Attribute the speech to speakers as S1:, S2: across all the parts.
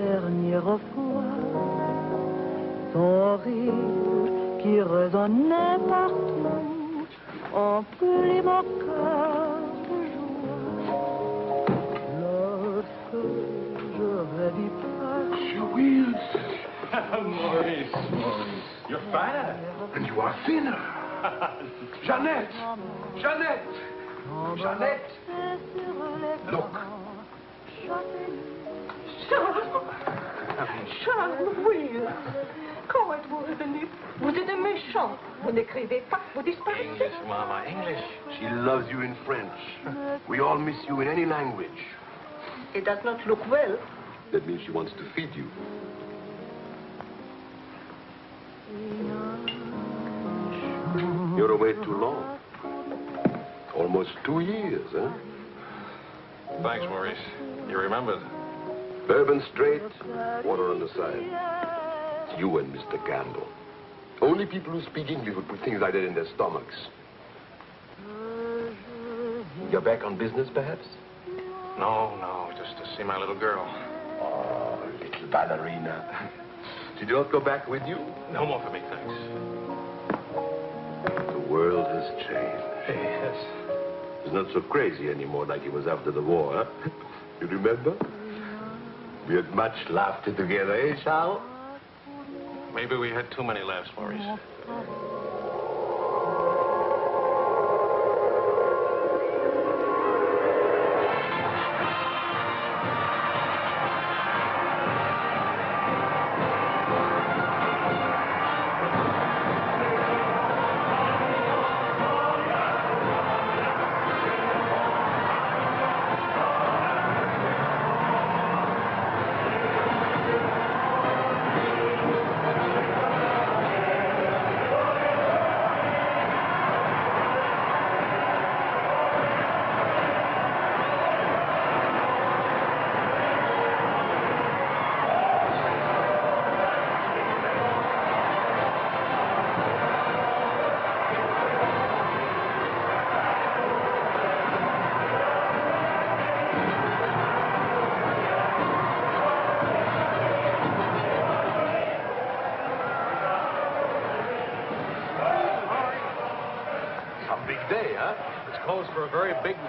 S1: dernière fois, ton rire qui résonnait partout, emplit mon cœur de joie. Lorsque je rêve pas.
S2: Your wheels. Maurice. You're fat. And you are thinner. Jeannette. Look.
S3: Charles, oui. Comment êtes-vous revenu? Vous êtes méchant. Vous n'écrivez pas, vous disparaissez.
S4: English, Mama, English.
S2: She loves you in French. We all miss you in any language.
S3: It does not look well.
S2: That means she wants to feed you. You're away too long. Almost 2 years, huh?
S4: Thanks, Maurice. You remembered.
S2: Bourbon straight, water on the side. It's you and Mr. Campbell. Only people who speak English would put things like that in their stomachs. You're back on business, perhaps?
S4: No, just to see my little girl.
S2: Oh, little ballerina. She did not go back with you?
S4: No more for me, thanks.
S2: The world has changed.
S4: Yes.
S2: It's not so crazy anymore like it was after the war, huh? You remember? We had much laughter together, eh, Charles?
S4: Maybe we had too many laughs, Maurice.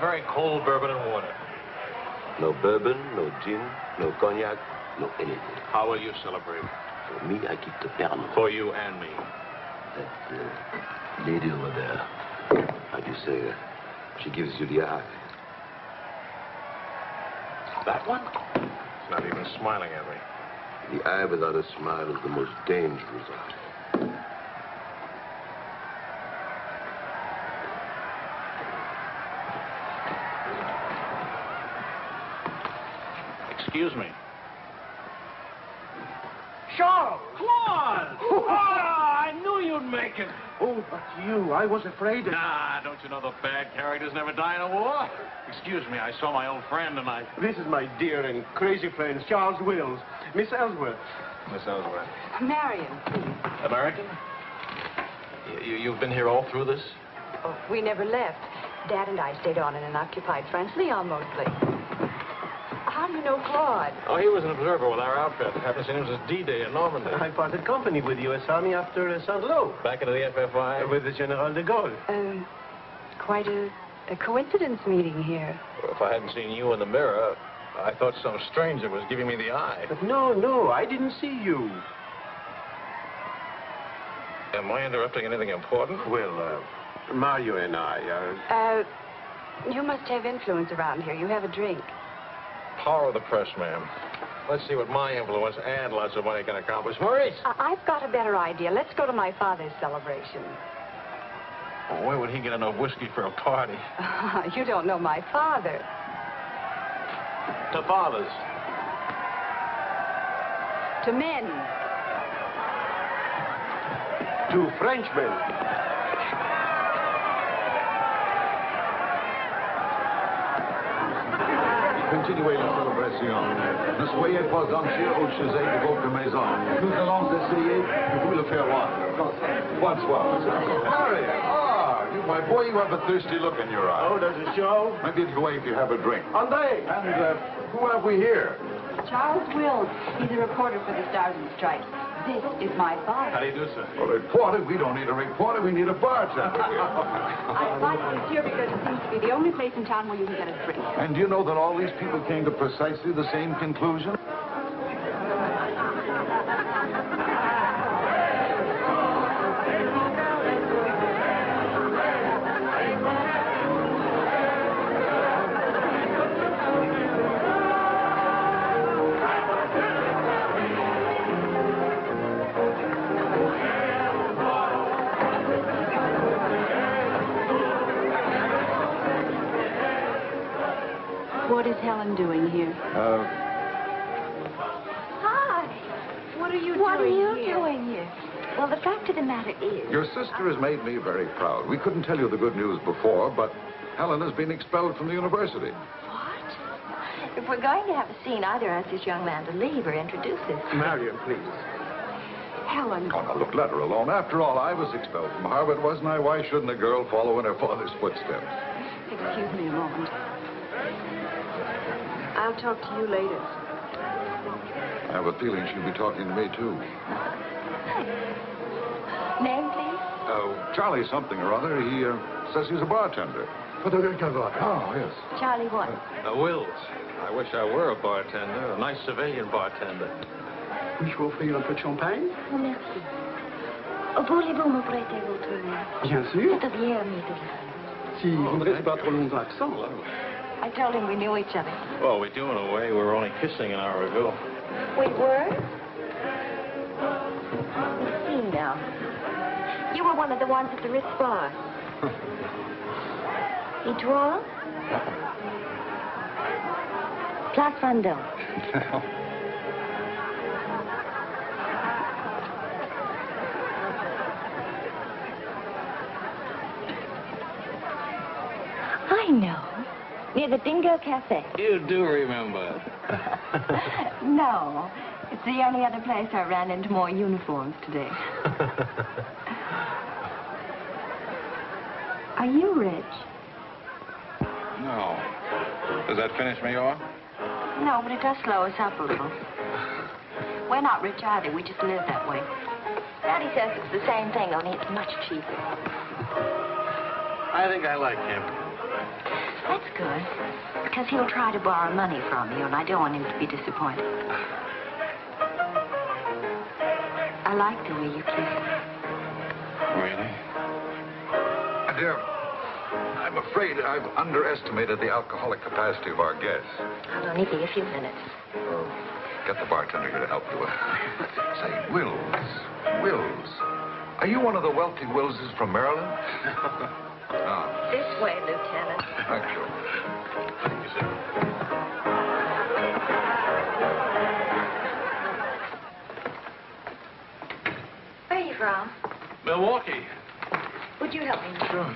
S4: Very cold bourbon and water.
S2: No bourbon, no gin, no cognac, no anything.
S4: How will you celebrate?
S2: For me, I keep the Pernod.
S4: For you and me.
S2: That lady over there, how do you say, she gives you the eye.
S4: That one? She's not even smiling at me.
S2: The eye without a smile is the most dangerous eye.
S4: Excuse me.
S5: Charles!
S4: Claude!
S5: Oh, I knew you'd make it. Oh, but you, I was afraid of...
S4: Nah, don't you know the bad characters never die in a war? Excuse me, I saw my old friend and I...
S5: This is my dear and crazy friend, Charles Wills. Miss Ellsworth.
S4: Miss Ellsworth.
S3: Marion, please.
S4: American? You've been here all through this?
S3: Oh, we never left. Dad and I stayed on in an occupied France, Leon mostly. How do you know Claude?
S4: Oh, he was an observer with our outfit. Happened to see him since D-Day in Normandy.
S5: I parted company with the U.S. Army after Saint-Lô.
S4: Back into the FFI?
S5: With the General de Gaulle.
S3: Quite a coincidence meeting here.
S4: Well, if I hadn't seen you in the mirror, I thought some stranger was giving me the eye.
S5: But no, I didn't see you.
S4: Am I interrupting anything important?
S5: Well, Mario and I are...
S3: You must have influence around here. You have a drink.
S4: Power of the press, ma'am. Let's see what my influence and lots of money can accomplish. Maurice!
S3: I've got a better idea. Let's go to my father's celebration.
S4: Well, where would he get enough whiskey for a party?
S3: You don't know my father.
S4: To fathers.
S3: To men.
S5: To Frenchmen.
S6: Continuez la célébration. Ne soyez pas anxieux au chevet de votre maison. Nous allons essayer de vous le faire voir. Bonsoir. Marion, my boy, you have a thirsty look in your eye.
S5: Oh, does it show?
S6: Maybe it'll go away if you have a drink.
S5: André!
S6: And who have we here?
S3: Charles Wills. He's a reporter for the Stars and Stripes. This is my father.
S4: How do you do, sir?
S6: A reporter? We don't need a reporter. We need a bartender here.
S3: I invited you here because it seems to be the only place in town where you can get a drink.
S6: And do you know that all these people came to precisely the same conclusion?
S3: What is Helen doing here?
S7: Hi.
S3: What are you
S7: doing here? Well, the fact of the matter is...
S6: Your sister has made me very proud. We couldn't tell you the good news before, but Helen has been expelled from the university.
S7: What? If we're going to have a scene, either ask this young man to leave or introduce us.
S5: Marion, please.
S3: Helen.
S6: Oh, now, look, let her alone. After all, I was expelled from Harvard, wasn't I? Why shouldn't a girl follow in her father's footsteps?
S3: Excuse me a moment. I'll talk to you later.
S6: I have a feeling she'll be talking to me, too.
S7: Name, please?
S6: Charlie something or other. He says he's a bartender. Oh, yes.
S7: Charlie what?
S4: Wills. I wish I were a bartender, a nice civilian bartender.
S5: Puis-je vous offrir un peu de champagne?
S7: Oh, merci. Voulez-vous me prêter votre main?
S5: Bien sûr.
S7: C'est bien, amie.
S5: Si vous ne restez pas trop longtemps absent.
S7: I told him we knew each other.
S4: Well, we do in a way. We were only kissing an hour ago.
S7: We were? Let's see now. You were one of the ones at the Ritz bar. Et toi? Place Vendôme. I know. Near the Dhingo Cafe.
S4: You do remember.
S7: No. It's the only other place I ran into more uniforms today. Are you rich?
S4: No. Does that finish me off?
S7: No, but it does slow us up a little. We're not rich either. We just live that way. Daddy says it's the same thing, only it's much cheaper.
S4: I think I like him.
S7: That's good. Because he'll try to borrow money from you, and I don't want him to be disappointed. I like the way you kiss.
S4: Really?
S6: Dear, I'm afraid I've underestimated the alcoholic capacity of our guests.
S7: I'll only be a few minutes.
S6: Get the bartender here to help you. Say, Wills. Are you one of the wealthy Willses from Maryland?
S7: This way, Lieutenant.
S6: Thank you.
S4: Thank you, sir.
S7: Where are you from?
S4: Milwaukee.
S7: Would you help me?
S4: Sure.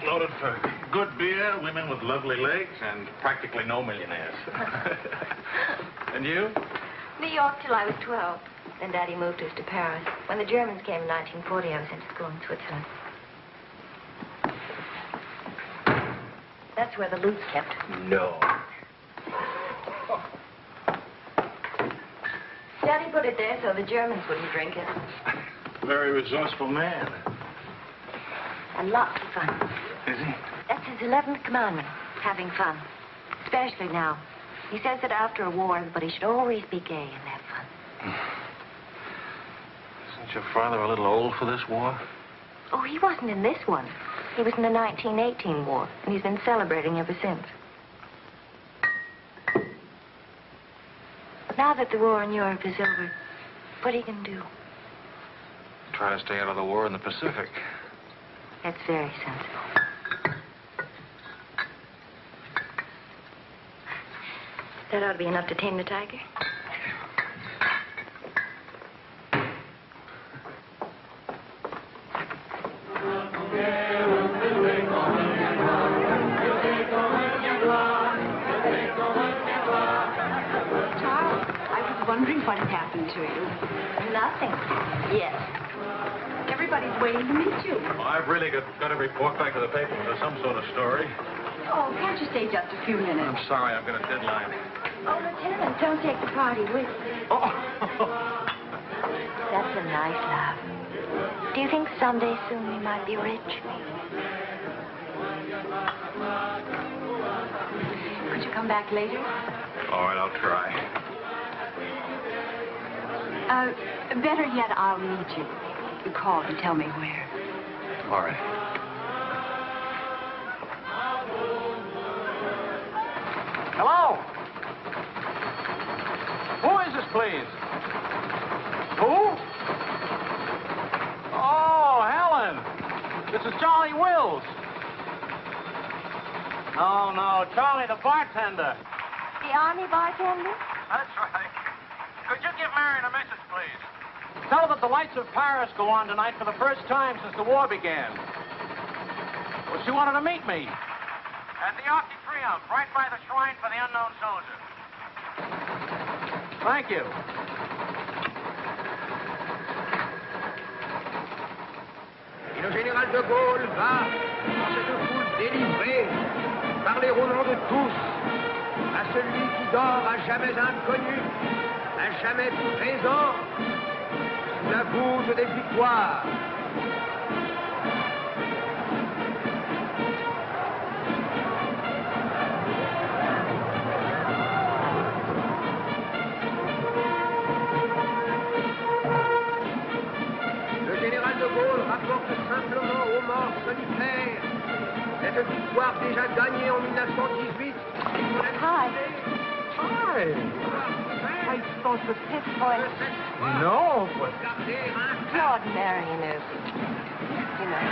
S4: Noted for good beer, women with lovely legs, and practically no millionaires. And you?
S7: New York till I was 12. Then Daddy moved us to Paris. When the Germans came in 1940, I was sent to school in Switzerland. That's where the loot's kept.
S4: No.
S7: Daddy put it there so the Germans wouldn't drink it.
S4: Very resourceful man.
S7: And lots of fun.
S4: Is he?
S7: That's his 11th commandment, having fun. Especially now. He says that after a war, everybody should always be gay and have fun.
S4: Isn't your father a little old for this war?
S7: Oh, he wasn't in this one. He was in the 1918 war, and he's been celebrating ever since. Now that the war in Europe is over, what are you going to do?
S4: Try to stay out of the war in the Pacific.
S7: That's very sensible. That ought to be enough to tame the tiger.
S3: Charles, I was wondering what had happened to you.
S7: Nothing. Yes.
S3: Everybody's waiting to meet you.
S4: Well, I've really got to report back to the paper for some sort of story.
S3: Oh, can't you stay just a few minutes?
S4: I'm sorry, I've got a deadline.
S7: Oh, Lieutenant, don't take the party with you.
S5: Oh.
S7: That's a nice laugh. Do you think someday soon we might be rich?
S3: Could you come back later?
S4: All right, I'll try.
S3: Better yet, I'll meet you. You call to tell me where.
S4: All right.
S5: Hello? Who is this, please? Who? Oh, Helen. This is Charlie Wills. No, Charlie, the bartender.
S7: The Army bartender?
S5: That's right. Could you give Marion a message, please? Tell her that the lights of Paris go on tonight for the first time since the war began. Well, she wanted to meet me. At the Arc de Triomphe, right by the shrine for the unknown soldier. Thank you.
S8: Et le général de Gaulle va, dans cette foule délivrée, parler au nom de tous, à celui qui dort à jamais inconnu, à jamais présent, sous la voûte des victoires. Le général de Gaulle rapporte simplement aux morts solitaires cette victoire déjà gagnée en 1918.
S7: Hi.
S5: Hi.
S7: Are you supposed to pick for it?
S5: No, but...
S7: Claude Marion Elliswirth. You know.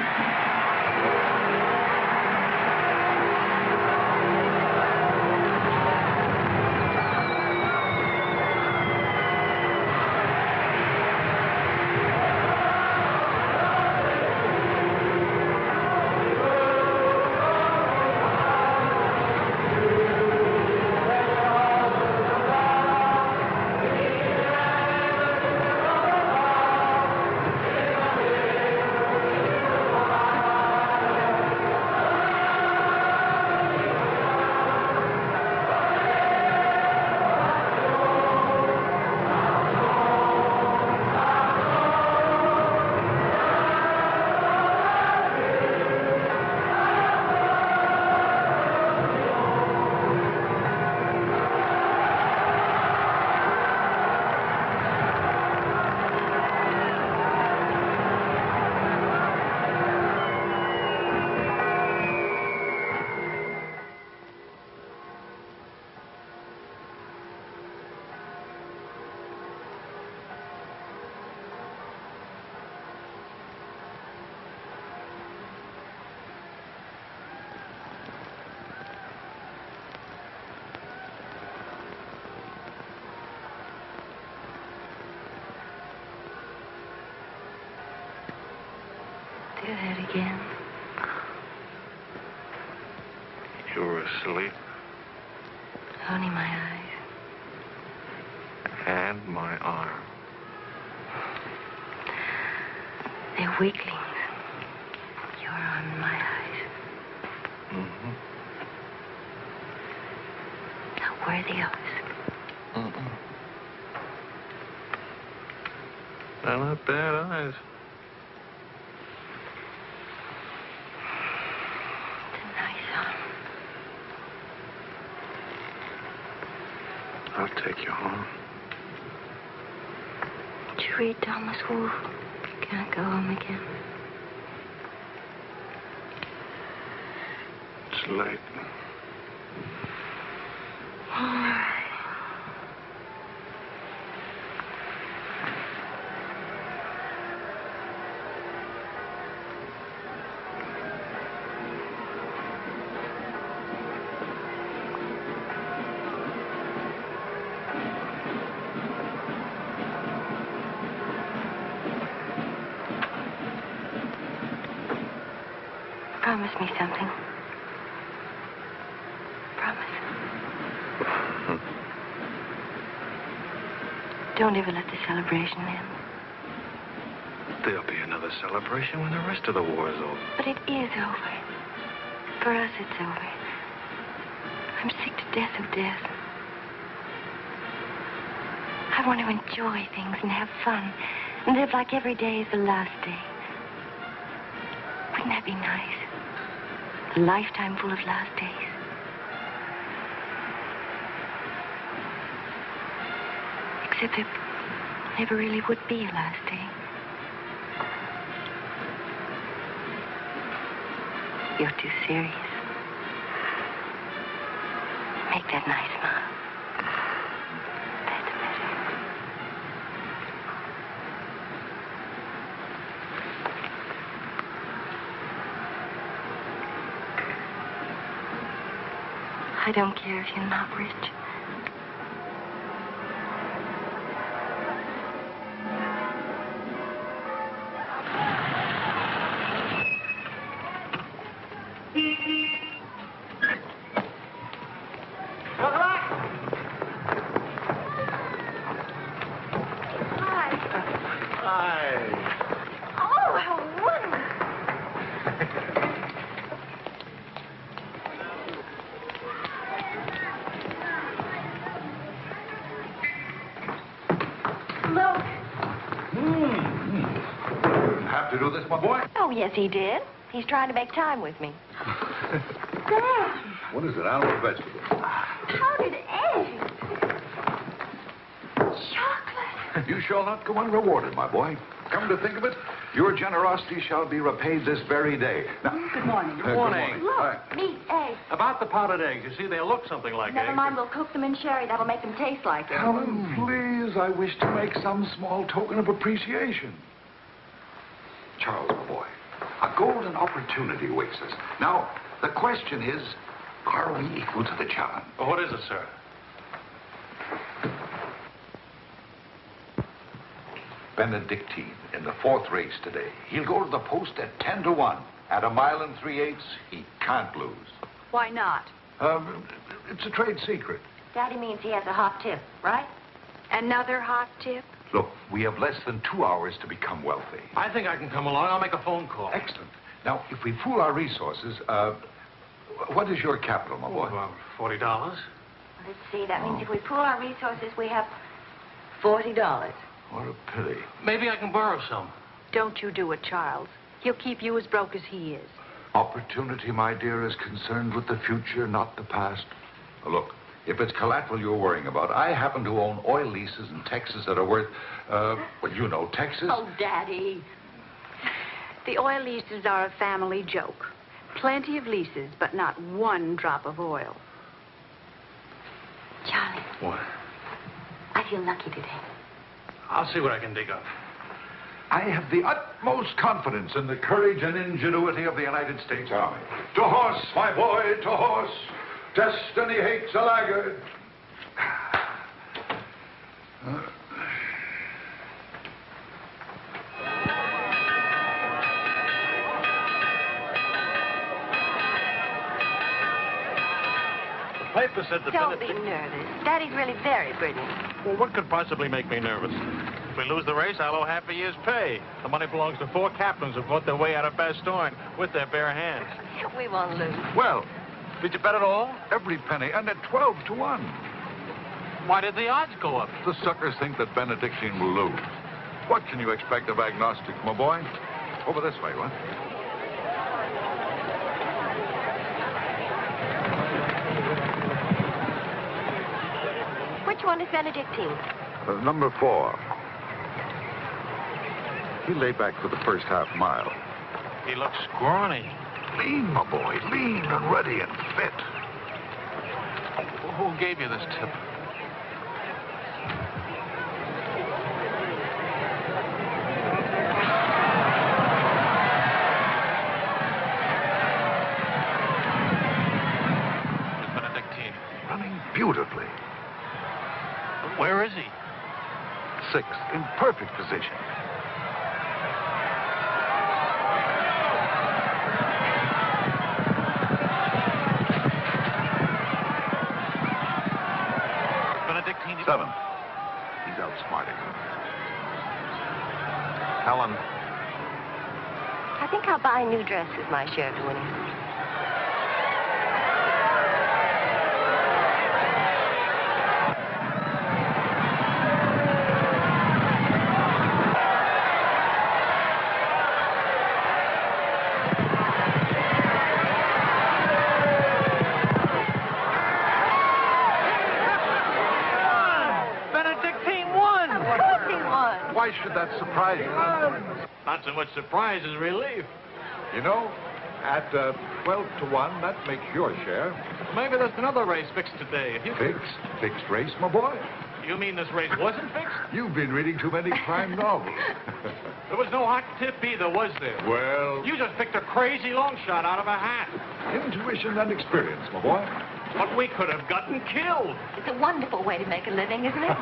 S7: Do that again.
S4: You were asleep.
S7: Only my eyes.
S4: And my arm.
S7: They're weaklings. Your arm and my eyes.
S4: Mm-hmm.
S7: Not worthy of us.
S4: Mm-mm. They're not bad eyes.
S7: It's a nice arm.
S4: I'll take you home.
S7: Did you read Thomas Wolfe? Can't go home again.
S4: It's late.
S7: All right. Promise me something. Promise. Don't ever let the celebration end.
S4: There'll be another celebration when the rest of the war is over.
S7: But it is over. For us, it's over. I'm sick to death of death. I want to enjoy things and have fun and live like every day is the last day. Wouldn't that be nice? A lifetime full of last days. Except there never really would be a last day. You're too serious. Make that nice smile. That's better. I don't care if you're not rich.
S6: To do this, my boy?
S7: Oh, yes, he did. He's trying to make time with me. Dad!
S6: What is it, animal or vegetable?
S7: Powdered eggs. Chocolate.
S6: You shall not go unrewarded, my boy. Come to think of it, your generosity shall be repaid this very day. Now,
S3: Good morning.
S4: Good morning.
S7: Look, meat, eggs.
S4: About the powdered eggs, you see, they look something like
S7: Never
S4: eggs.
S7: mind, we'll cook them in sherry. That'll make them taste like it.
S6: Helen, please, I wish to make some small token of appreciation. Charles, my boy, a golden opportunity awaits us. Now, the question is, are we equal to the challenge?
S4: Well, what is it, sir?
S6: Benedictine in the 4th race today. He'll go to the post at 10-1. At 1 3/8 he can't lose.
S3: Why not?
S6: It's a trade secret.
S7: Daddy means he has a hot tip, right?
S3: Another hot tip?
S6: Look, we have less than 2 hours to become wealthy.
S4: I think I can come along. I'll make a phone call.
S6: Excellent. Now, if we pool our resources, what is your capital, my boy?
S4: About $40.
S7: Let's see, that means if we pool our resources, we have $40.
S6: What a pity.
S4: Maybe I can borrow some.
S3: Don't you do it, Charles. He'll keep you as broke as he is.
S6: Opportunity, my dear, is concerned with the future, not the past. Look, if it's collateral you're worrying about, I happen to own oil leases in Texas that are worth, well, you know, Texas.
S3: Oh, Daddy. The oil leases are a family joke. Plenty of leases, but not one drop of oil.
S7: Charlie,
S4: What?
S7: I feel lucky today.
S4: I'll see what I can dig up.
S6: I have the utmost confidence in the courage and ingenuity of the United States Army. To horse, my boy, to horse. Destiny hates a laggard.
S4: The paper said the
S7: Don't be nervous. Daddy's really very brilliant.
S4: Well, what could possibly make me nervous? If we lose the race, I'll owe half a year's pay. The money belongs to 4 captains who fought their way out of Bastogne with their bare hands.
S7: We won't lose.
S6: Well,
S4: Did you bet it all?
S6: every penny, and at 12-1.
S4: Why did the odds go up?
S6: The suckers think that Benedictine will lose. What can you expect of agnostics, my boy? Over this way, what?
S7: Which one is Benedictine?
S6: Number 4. He lay back for the first half mile.
S4: He looks scrawny.
S6: Lean, my boy, lean and ready and fit.
S4: Who gave you this tip? Miss Benedictine.
S6: Running beautifully.
S4: Where is he?
S6: 6th, in perfect position.
S4: Benedictine.
S6: 7th. He's outsmarting him.
S4: Helen.
S7: I think I'll buy a new dress with my share of winning.
S6: why should that surprise you?
S4: Not so much surprise as relief.
S6: You know, at 12 to 1, that makes your share.
S4: Maybe there's another race fixed today. If you...
S6: Fixed race, my boy.
S4: You mean this race wasn't fixed?
S6: You've been reading too many crime novels.
S4: There was no hot tip either, was there?
S6: Well...
S4: You just picked a crazy long shot out of a hat.
S6: Intuition and experience, my boy.
S4: But we could have gotten killed.
S7: It's a wonderful way to make a living, isn't it?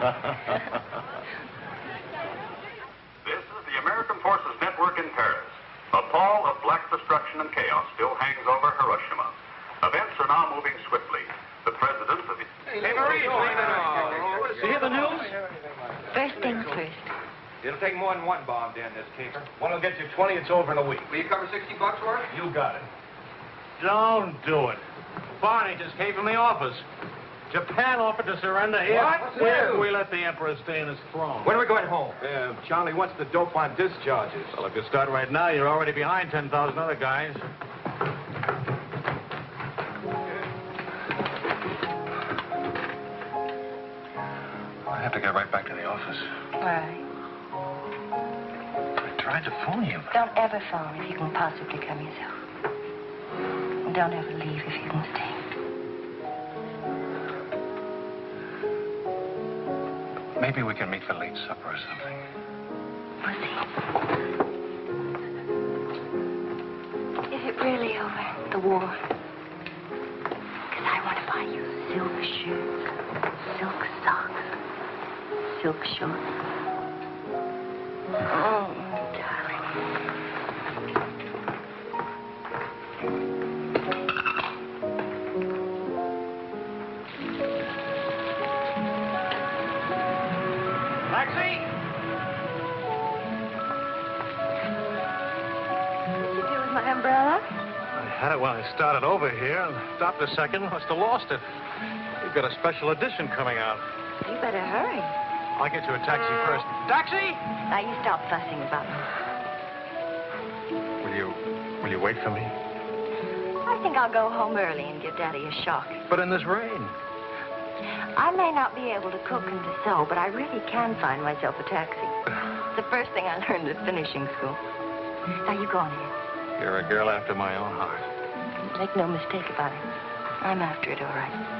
S9: This is the American Forces Network in Paris. A pall of black destruction and chaos still hangs over Hiroshima. Events are now moving swiftly. The president of the...
S5: Hey, Marie,
S4: You hear the news?
S7: First things first.
S5: It'll take more than one bomb down this caper. One will get you 20, it's over in a week.
S8: Will you cover $60 for it?
S5: You got it.
S4: Don't do it. Barney just came from the office. Japan offered to surrender here.
S5: What?
S4: Where we let the emperor stay in his throne.
S5: When are we going home? Charlie wants the dope on discharges.
S4: Well, if you start right now, you're already behind 10,000 other guys.
S5: I have to get right back to the office.
S7: Why?
S5: I tried to phone you.
S7: Don't ever phone if you can possibly come yourself. And don't ever leave if you can stay.
S5: Maybe we can meet for late supper or something.
S7: We'll see. Is it really over, the war? Because I want to buy you silk shoes, silk socks, silk shorts. Oh, darling.
S4: Taxi!
S7: What'd you do with my umbrella?
S4: I had it when I started over here and stopped a second. Must have lost it. You've got a special edition coming out.
S7: You better hurry.
S4: I'll get you a taxi first. Taxi!
S7: Now you stop fussing about me.
S4: Will you wait for me?
S7: I think I'll go home early and give Daddy a shock.
S4: But in this rain.
S7: I may not be able to cook and to sew, but I really can find myself a taxi. It's the first thing I learned at finishing school. Now you go on ahead.
S4: You're a girl after my own heart.
S7: Make no mistake about it. I'm after it, all right.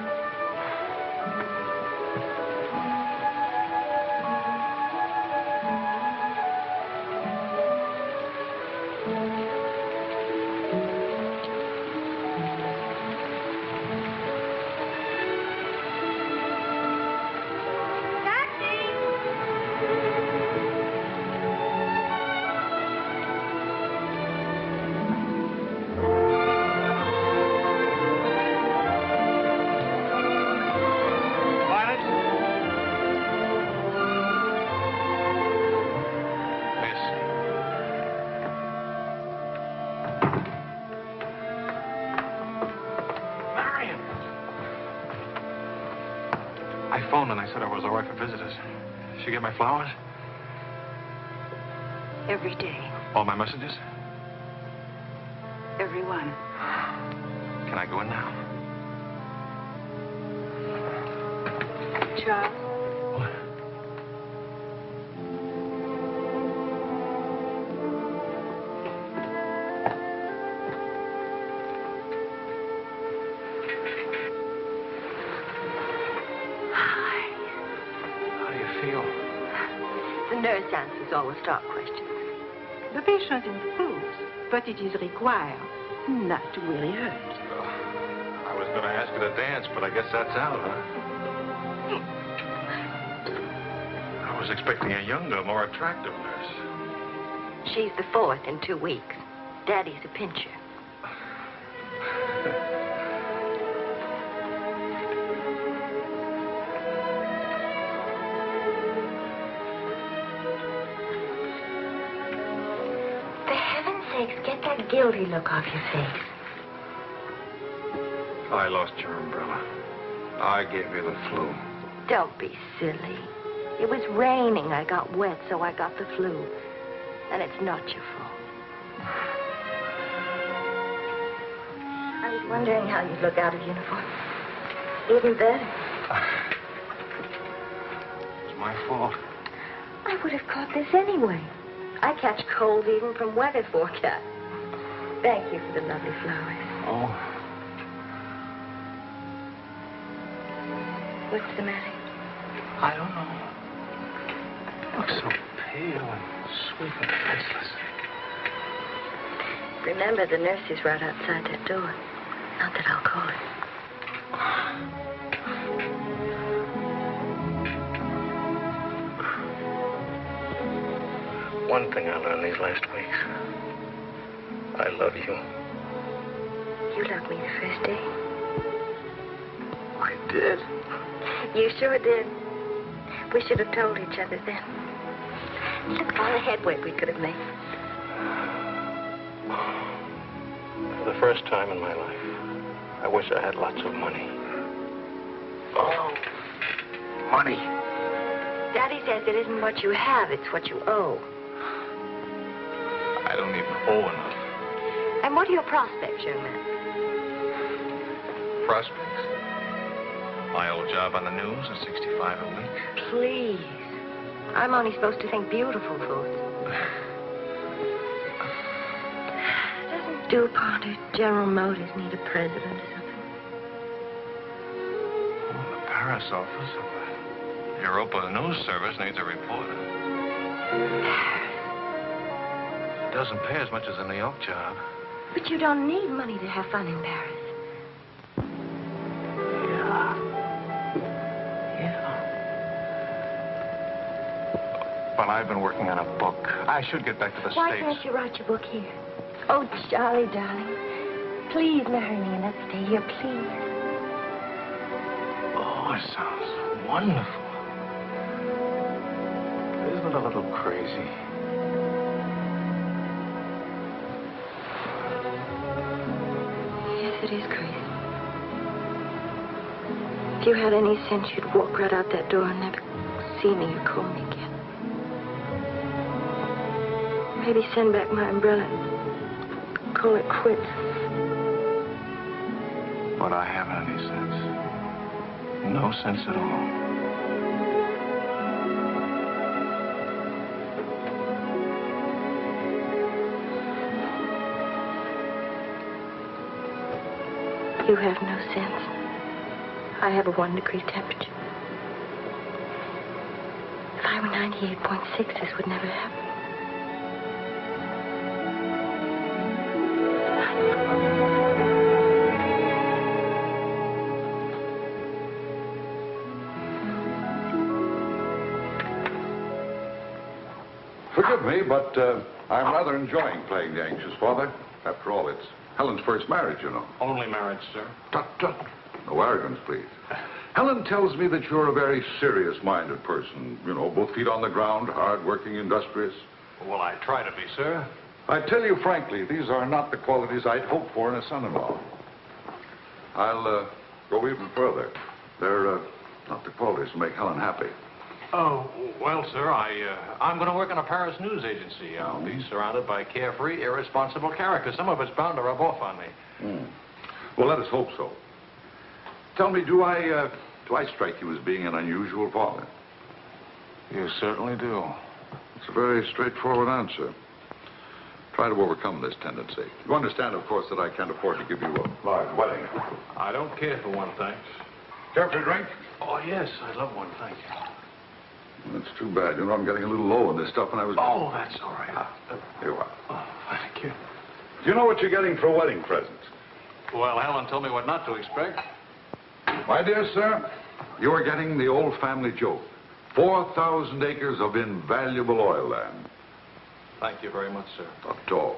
S4: I phoned and I said I was all right for visitors. Did she get my flowers?
S3: Every day.
S4: All my messages?
S3: Every one.
S4: Can I go in now?
S3: Charles?
S4: What? How do you feel?
S7: The nurse answers all the stock questions.
S3: The patient improves, but it is required not to really hurt.
S4: I was going to ask her to dance, but I guess that's out, huh? I was expecting a younger, more attractive nurse.
S7: She's the fourth in 2 weeks. Daddy's a pincher. For heaven's sakes, get that guilty look off your face.
S4: I lost your umbrella. I gave you the flu.
S7: Don't be silly. It was raining. I got wet, so I got the flu. And it's not your fault. I was wondering how you'd look out of uniform. Even better.
S4: It's my fault.
S7: I would have caught this anyway. I catch cold even from weather forecast. Thank you for the lovely flowers.
S4: Oh.
S7: What's the matter?
S4: I don't know. You look so pale and sweet and faceless.
S7: Remember, the nurse is right outside that door. Not that I'll call her.
S4: One thing I learned these last weeks. I love you.
S7: You loved me the first day.
S4: I did.
S7: You sure did. We should have told each other then. Look at all the headway we could have made.
S4: For the first time in my life, I wish I had lots of money. Oh, money.
S7: Daddy says it isn't what you have, it's what you owe.
S4: I don't even owe enough.
S7: And what are your prospects, young man?
S4: Prospects? My old job on the news at $65 a week.
S7: Please. I'm only supposed to think beautiful thoughts. Doesn't DuPont or General Motors need a president or something?
S4: Oh, the Paris office of the Europa News Service needs a reporter. It doesn't pay as much as a New York job.
S7: But you don't need money to have fun in Paris.
S4: Well, I've been working on a book. I should get back to the
S7: Why
S4: States.
S7: can't you write your book here? Oh, Charlie, darling. Please marry me and let's stay here, please.
S4: Oh, it sounds wonderful. Isn't it a little crazy?
S7: Yes, it is crazy. If you had any sense, you'd walk right out that door and never see me or call me again. Maybe send back my umbrella and call it quits.
S4: But I haven't any sense. No sense at all.
S7: You have no sense. I have a 1-degree temperature. If I were 98.6, this would never happen.
S6: Forgive me, but I'm rather enjoying playing the anxious father. After all, it's Helen's first marriage, you know.
S4: Only marriage, sir.
S6: Tut, tut. No arrogance, please. Helen tells me that you're a very serious-minded person. You know, both feet on the ground, hard-working, industrious.
S4: Well, I try to be, sir.
S6: I tell you frankly, these are not the qualities I'd hoped for in a son-in-law. I'll go even further. They're not the qualities to make Helen happy.
S4: Oh, well, sir, I'm going to work in a Paris news agency. I'll be surrounded by carefree, irresponsible characters. Some of it's bound to rub off on me.
S6: Well, let us hope so. Tell me, do I strike you as being an unusual father?
S4: You certainly do.
S6: It's a very straightforward answer. Try to overcome this tendency. You understand, of course, that I can't afford to give you a large wedding.
S4: I don't care for one, thanks.
S6: Care for a drink?
S4: Oh, yes, I'd love one, thank you.
S6: That's too bad. You know, I'm getting a little low on this stuff, and I was...
S4: Oh, that's all right.
S6: Here you are.
S4: Oh, thank you.
S6: Do you know what you're getting for a wedding present?
S4: Well, Helen told me what not to expect.
S6: My dear sir, you are getting the old family joke. 4,000 acres of invaluable oil land.
S4: Thank you very much, sir.
S6: Not at all.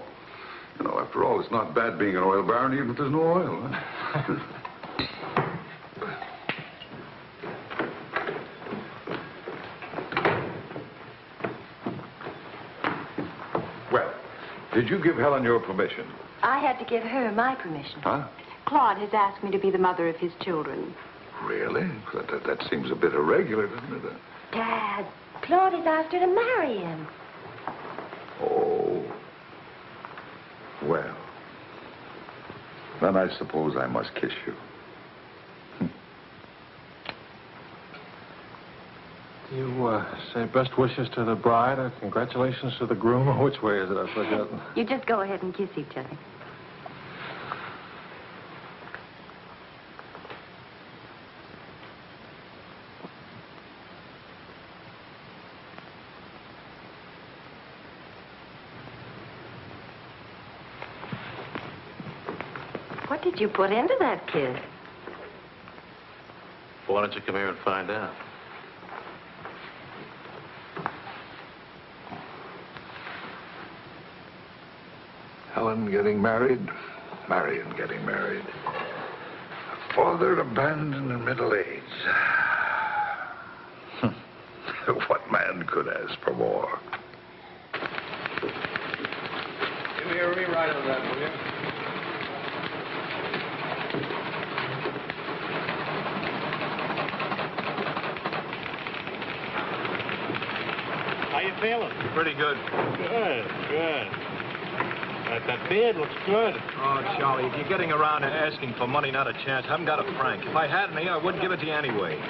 S6: You know, after all, it's not bad being an oil baron, even if there's no oil. Huh? Well, did you give Helen your permission?
S3: I had to give her my permission.
S6: Huh?
S3: Claude has asked me to be the mother of his children.
S6: Really? That seems a bit irregular, doesn't it?
S7: Dad, Claude has asked her to marry him.
S6: Oh. Well. Then I suppose I must kiss you. You say best wishes to the bride or congratulations to the groom? Or which way is it? I've forgotten.
S7: You just go ahead and kiss each other. What did you put into that kiss?
S4: Well, why don't you come here and find out?
S6: Helen getting married, Marion getting married. Father abandoned in middle age. What man could ask for more?
S5: Give me a rewrite of that, will you? How you feeling?
S4: Pretty good.
S5: Good. That beard looks good.
S6: Oh, Charlie, if you're getting around and asking for money, not a chance. I haven't got a franc. If I had any, I wouldn't give it to you anyway.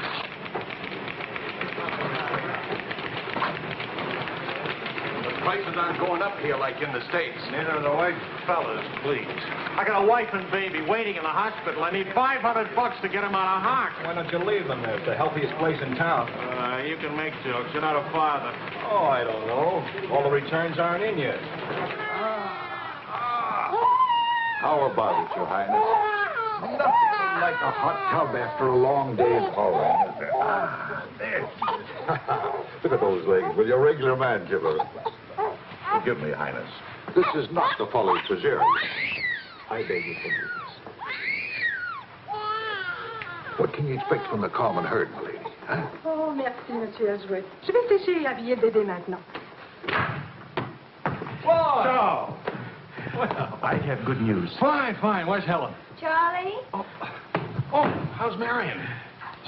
S5: The prices aren't going up here like in the States. Neither are the white fellas, please. I got a wife and baby waiting in the hospital. I need $500 to get them out of hock.
S6: Why don't you leave them there? It's the healthiest place in town.
S5: You can make jokes. You're not a father.
S6: Oh, I don't know. All the returns aren't in yet. How about it, Your Highness? Nothing like a hot tub after a long day's hauling, is there? There. Look at those legs. Will your regular man give her? Forgive me, Highness. This is not the folly preserved. I beg your forgiveness. What can you expect from the common herd, my lady? Huh?
S10: Oh, merci, Monsieur Elliswirth. Je vais sécher et habiller le bébé maintenant.
S5: Whoa!
S4: So, well, I have good news.
S5: Fine. Where's Helen?
S7: Charlie?
S5: Oh, how's Marion?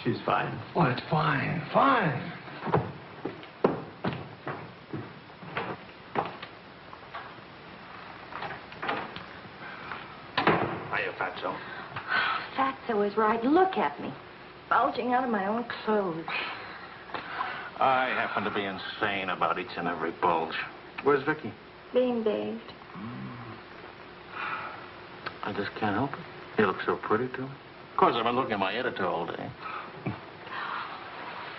S4: She's fine.
S5: Well, it's fine. Hiya, Fatso.
S7: Fatso is right. Look at me. Bulging out of my own clothes.
S4: I happen to be insane about each and every bulge. Where's Vicky?
S7: Being bathed.
S4: I just can't help it. He looks so pretty, too. Of course, I've been looking at my editor all day.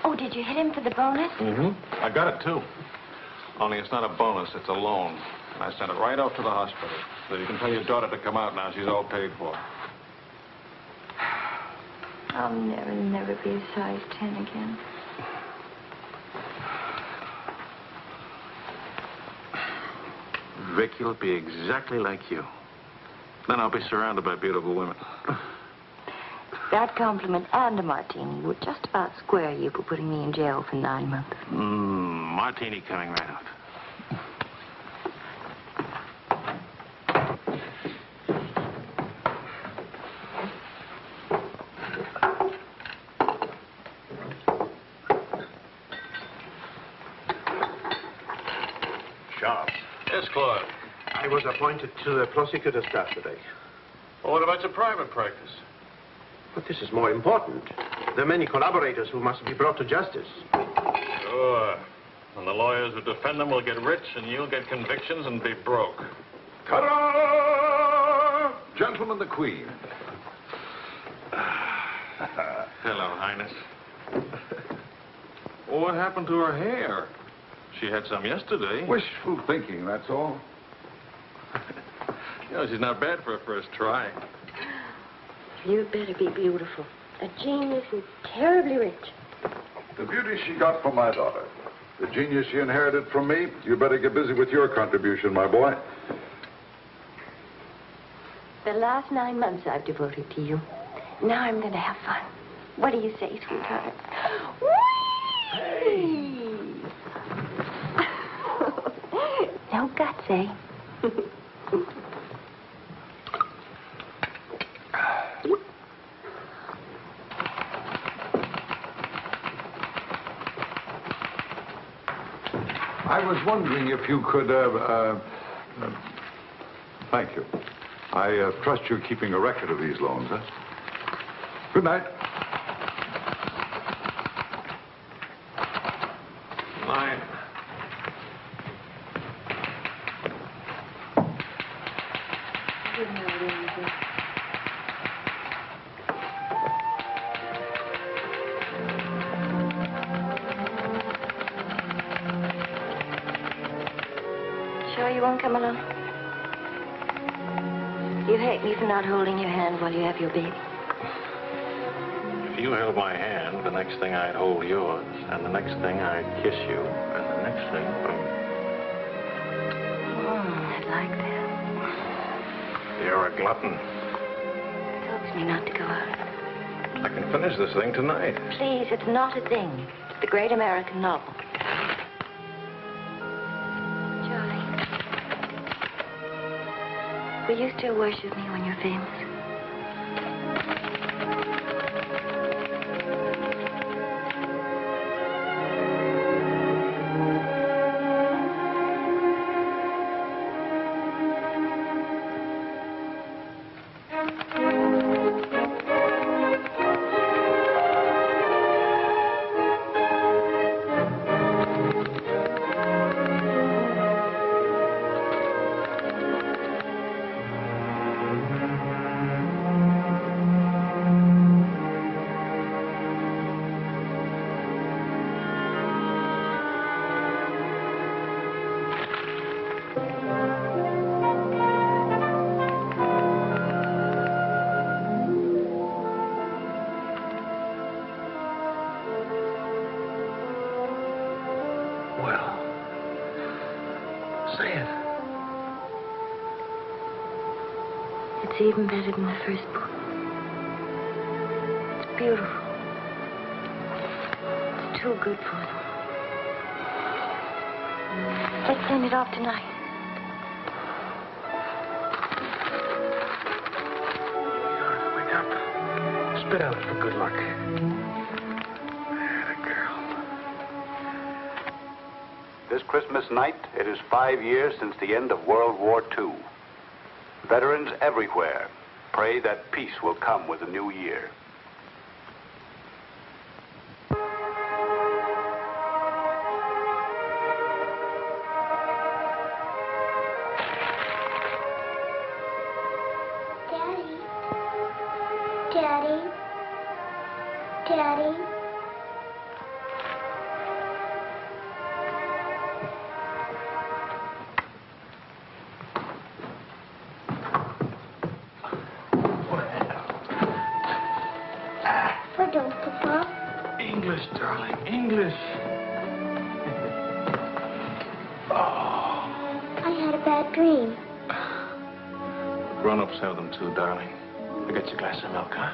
S7: Oh, did you hit him for the bonus?
S4: Mm-hmm. I got it, too. Only it's not a bonus, it's a loan. And I sent it right off to the hospital. So you can tell your daughter to come out now. She's all paid for.
S7: I'll never be a size 10 again.
S4: Vicky will be exactly like you. Then I'll be surrounded by beautiful women.
S7: That compliment and a martini would just about square you for putting me in jail for 9 months.
S4: Martini coming right out.
S5: Sharp.
S4: Yes, Claude.
S5: I was appointed to the prosecutor's staff today.
S4: Well, what about your private practice?
S5: But this is more important. There are many collaborators who must be brought to justice.
S4: Sure. And the lawyers who defend them will get rich, and you'll get convictions and be broke.
S6: Ta-da! Gentlemen, the Queen.
S4: Hello, Highness. Well, what happened to her hair? She had some yesterday.
S6: Wishful thinking, that's all.
S4: You know, she's not bad for a first try.
S7: You'd better be beautiful. A genius and terribly rich.
S6: The beauty she got from my daughter. The genius she inherited from me. You better get busy with your contribution, my boy.
S7: The last 9 months I've devoted to you. Now I'm going to have fun. What do you say, sweetheart? Whee! No guts, eh?
S6: I was wondering if you could, thank you. I trust you're keeping a record of these loans, huh? Good night.
S7: Sure you won't come along? You hate me for not holding your hand while you have your baby.
S4: If you held my hand, the next thing I'd hold yours, and the next thing I'd kiss you, and the next thing...
S7: I'd like that.
S4: You're a glutton.
S7: It helps me not to go out.
S4: I can finish this thing tonight.
S7: Please, it's not a thing. It's the great American novel. Charlie, will you still worship me when you're famous? Even better than the first book. It's beautiful. It's too good for them. Let's send it off tonight.
S5: Wake up. Spit out for good luck. That girl.
S9: This Christmas night, it is 5 years since the end of World War II. Veterans everywhere pray that peace will come with the new year.
S11: Daddy. Daddy. Daddy.
S5: English, darling, English. Oh.
S11: I had a bad dream.
S4: Grown-ups have them too, darling. I got you a glass of milk, huh?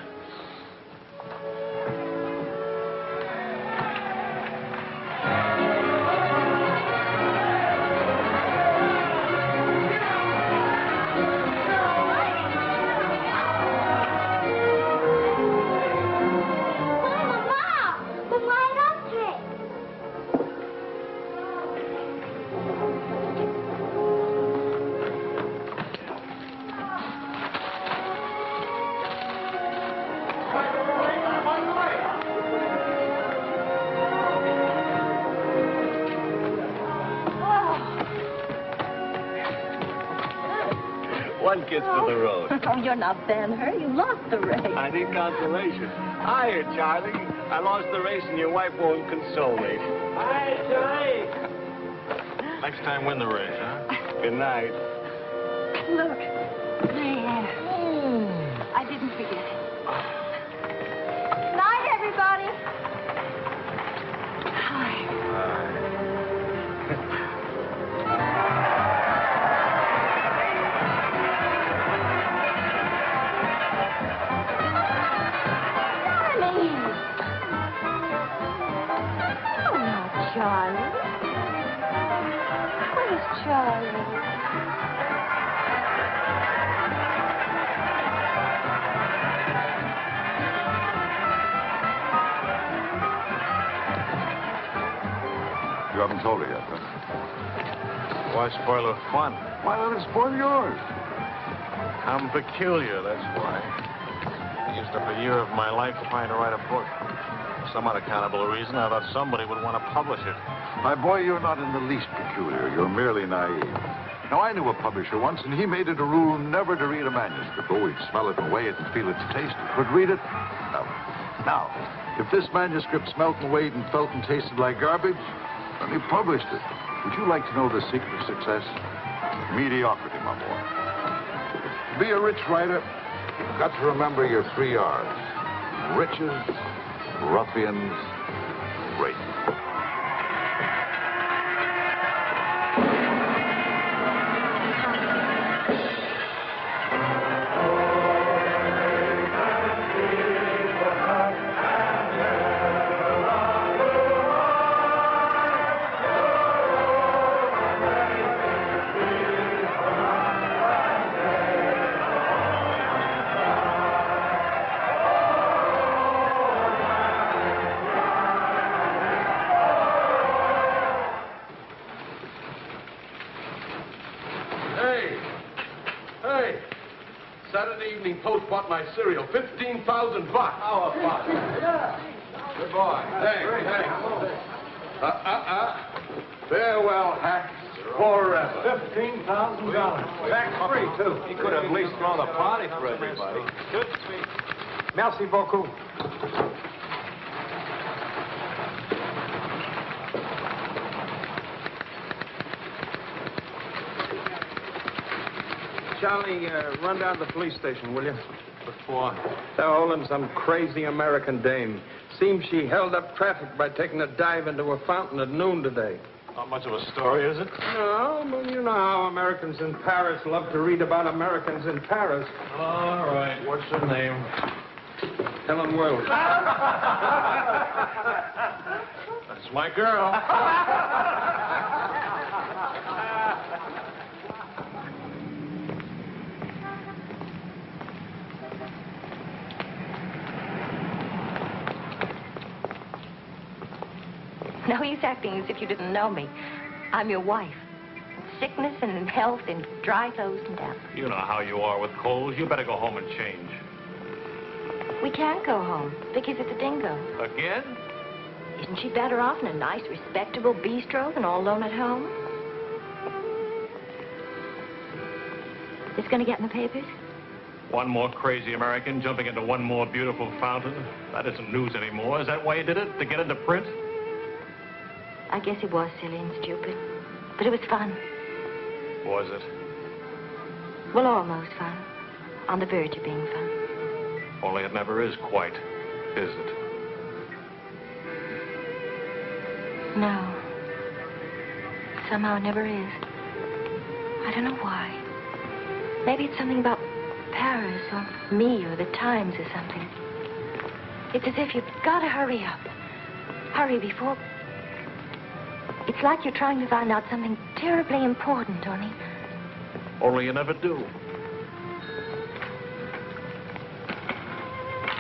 S12: One kiss for the road.
S7: Oh, you're not Ben-Hur. You lost the race.
S12: I need consolation. Hiya, Charlie. I lost the race and your wife won't console me.
S5: Hi, Charlie.
S4: Next time, win the race, huh?
S12: Good night.
S7: Look. There. I didn't forget it. Night, everybody. Hi. Charlie? Where's Charlie?
S6: You haven't told her yet, huh?
S4: Why spoil her fun?
S6: Why let it spoil yours?
S4: I'm peculiar, that's why. I used up a year of my life trying to write a book. For some unaccountable reason, I thought somebody would want to publish it.
S6: My boy, you're not in the least peculiar. You're merely naive. Now, I knew a publisher once, and he made it a rule never to read a manuscript. Oh, he'd smell it and weigh it and feel its taste. Could read it? No. Now, if this manuscript smelt and weighed and felt and tasted like garbage, then he published it. Would you like to know the secret of success? Mediocrity, my boy. To be a rich writer, you've got to remember your 3 R's. Riches, ruffians, race.
S13: Post bought my cereal. $15,000. How about it? Yeah. Good boy. Thanks. Farewell, hacks. Forever. $15,000. Tax-free, too.
S5: He could have at least thrown a party for everybody. Good speech. Merci beaucoup. Charlie, run down to the police station, will you? What for? They're holding some crazy American dame. Seems she held up traffic by taking a dive into a fountain at noon today.
S4: Not much of a story, is it?
S5: No, but you know how Americans in Paris love to read about Americans in Paris.
S4: All right. What's her name?
S5: Helen Wells.
S4: That's my girl.
S7: No use acting as if you didn't know me. I'm your wife. Sickness and health and dry clothes and damp.
S4: You know how you are with colds. You better go home and change.
S7: We can't go home. Vicky's at the Dhingo.
S4: Again?
S7: Isn't she better off in a nice, respectable bistro than all alone at home? It's going to get in the papers?
S4: One more crazy American jumping into one more beautiful fountain. That isn't news anymore. Is that why you did it? To get into print?
S7: I guess it was silly and stupid. But it was fun.
S4: Was it?
S7: Well, almost fun. On the verge of being fun.
S4: Only it never is quite, is it?
S7: No. Somehow it never is. I don't know why. Maybe it's something about Paris or me or the Times or something. It's as if you've got to hurry up. Hurry before... It's like you're trying to find out something terribly important, Tony.
S4: Only you never do.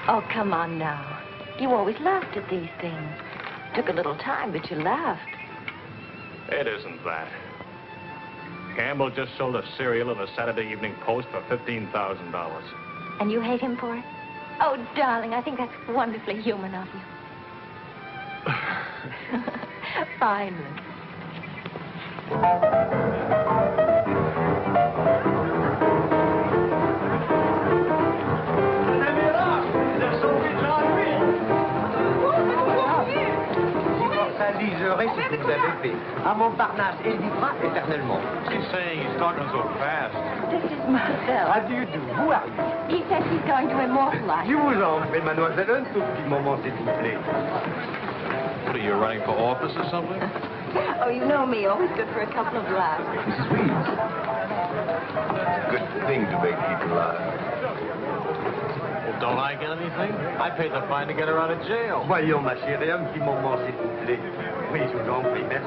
S7: Oh, come on now. You always laughed at these things. Took a little time, but you laughed.
S4: It isn't that. Campbell just sold a cereal in the Saturday Evening Post for $15,000.
S7: And you hate him for it? Oh, darling, I think that's wonderfully human of you. Finally.
S8: Liserez ce que vous avez fait. À Montparnasse, elle vivra éternellement.
S5: She's saying he's talking so fast.
S7: This is Marcel.
S8: How do you do? Who are you?
S7: He says he's going to immortalize.
S8: Je vous en prie, mademoiselle, un tout petit moment, s'il vous plaît.
S4: What are you, running for office or something?
S7: Oh, you know me, always good for a couple of laughs.
S2: Mrs. Reed. Good thing to make people laugh.
S4: Well, don't I get anything? I paid the fine to get her out of jail.
S8: Voyons, ma chérie, un petit moment, s'il vous plaît. Oui, je vous en prie, merci.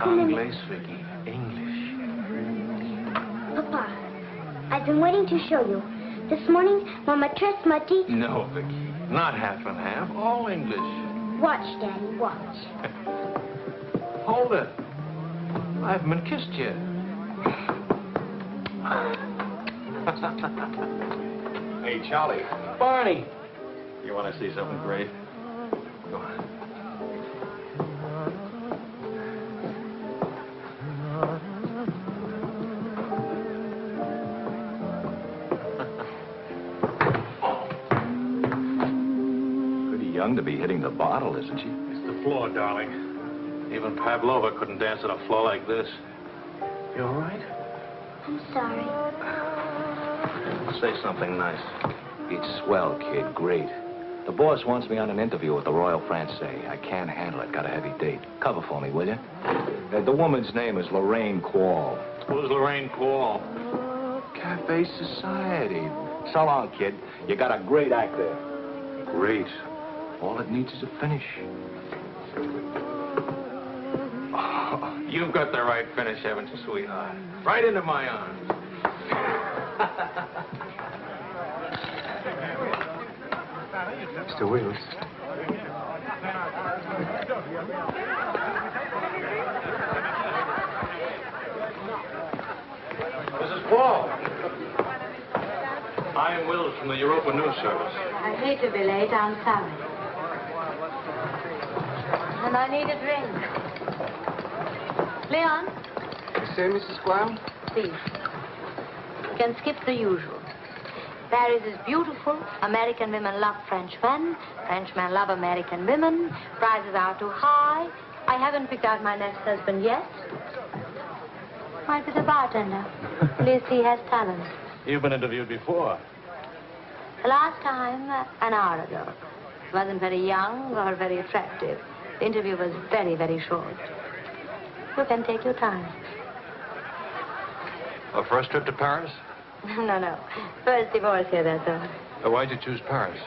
S11: Anglais,
S4: Vicky. English.
S11: Papa, I've been waiting to show you. This morning, Mama tressed my teeth.
S4: No, Vicky. Not half and half. All English.
S11: Watch, Daddy, watch.
S4: Hold it. I haven't been kissed yet.
S12: Hey, Charlie.
S4: Barney. You want to see something great? Go on.
S12: Pretty young to be hitting the bottle, isn't she?
S4: It's the floor, darling. Even Pavlova couldn't dance on a floor like this. You all right?
S11: I'm sorry.
S4: Say something nice.
S12: It's swell, kid. Great. The boss wants me on an interview with the Royal Francais. I can't handle it. Got a heavy date. Cover for me, will you? The woman's name is Lorraine Quall.
S4: Who's Lorraine Quall?
S12: Cafe Society. So long, kid. You got a great act there. Great. All it needs is a finish.
S4: Oh, you've got the right finish, haven't you, sweetheart? Right into my arms.
S12: Mr. Wills.
S4: Mrs. Quall. I am Wills from the Europa News Service.
S7: I hate to be late. I'm sorry. And I need a drink. Leon?
S14: You say, Mrs. Quall?
S7: Please. You can skip the usual. Paris is beautiful. American women love French men. Frenchmen love American women. Prices are too high. I haven't picked out my next husband yet. Might be the bartender. At least he has talent.
S4: You've been interviewed before.
S7: The last time, an hour ago. He wasn't very young or very attractive. The interview was very, very short. You can take your time.
S4: A first trip to Paris?
S7: No. First divorce here, that's all.
S4: Why'd you choose Paris?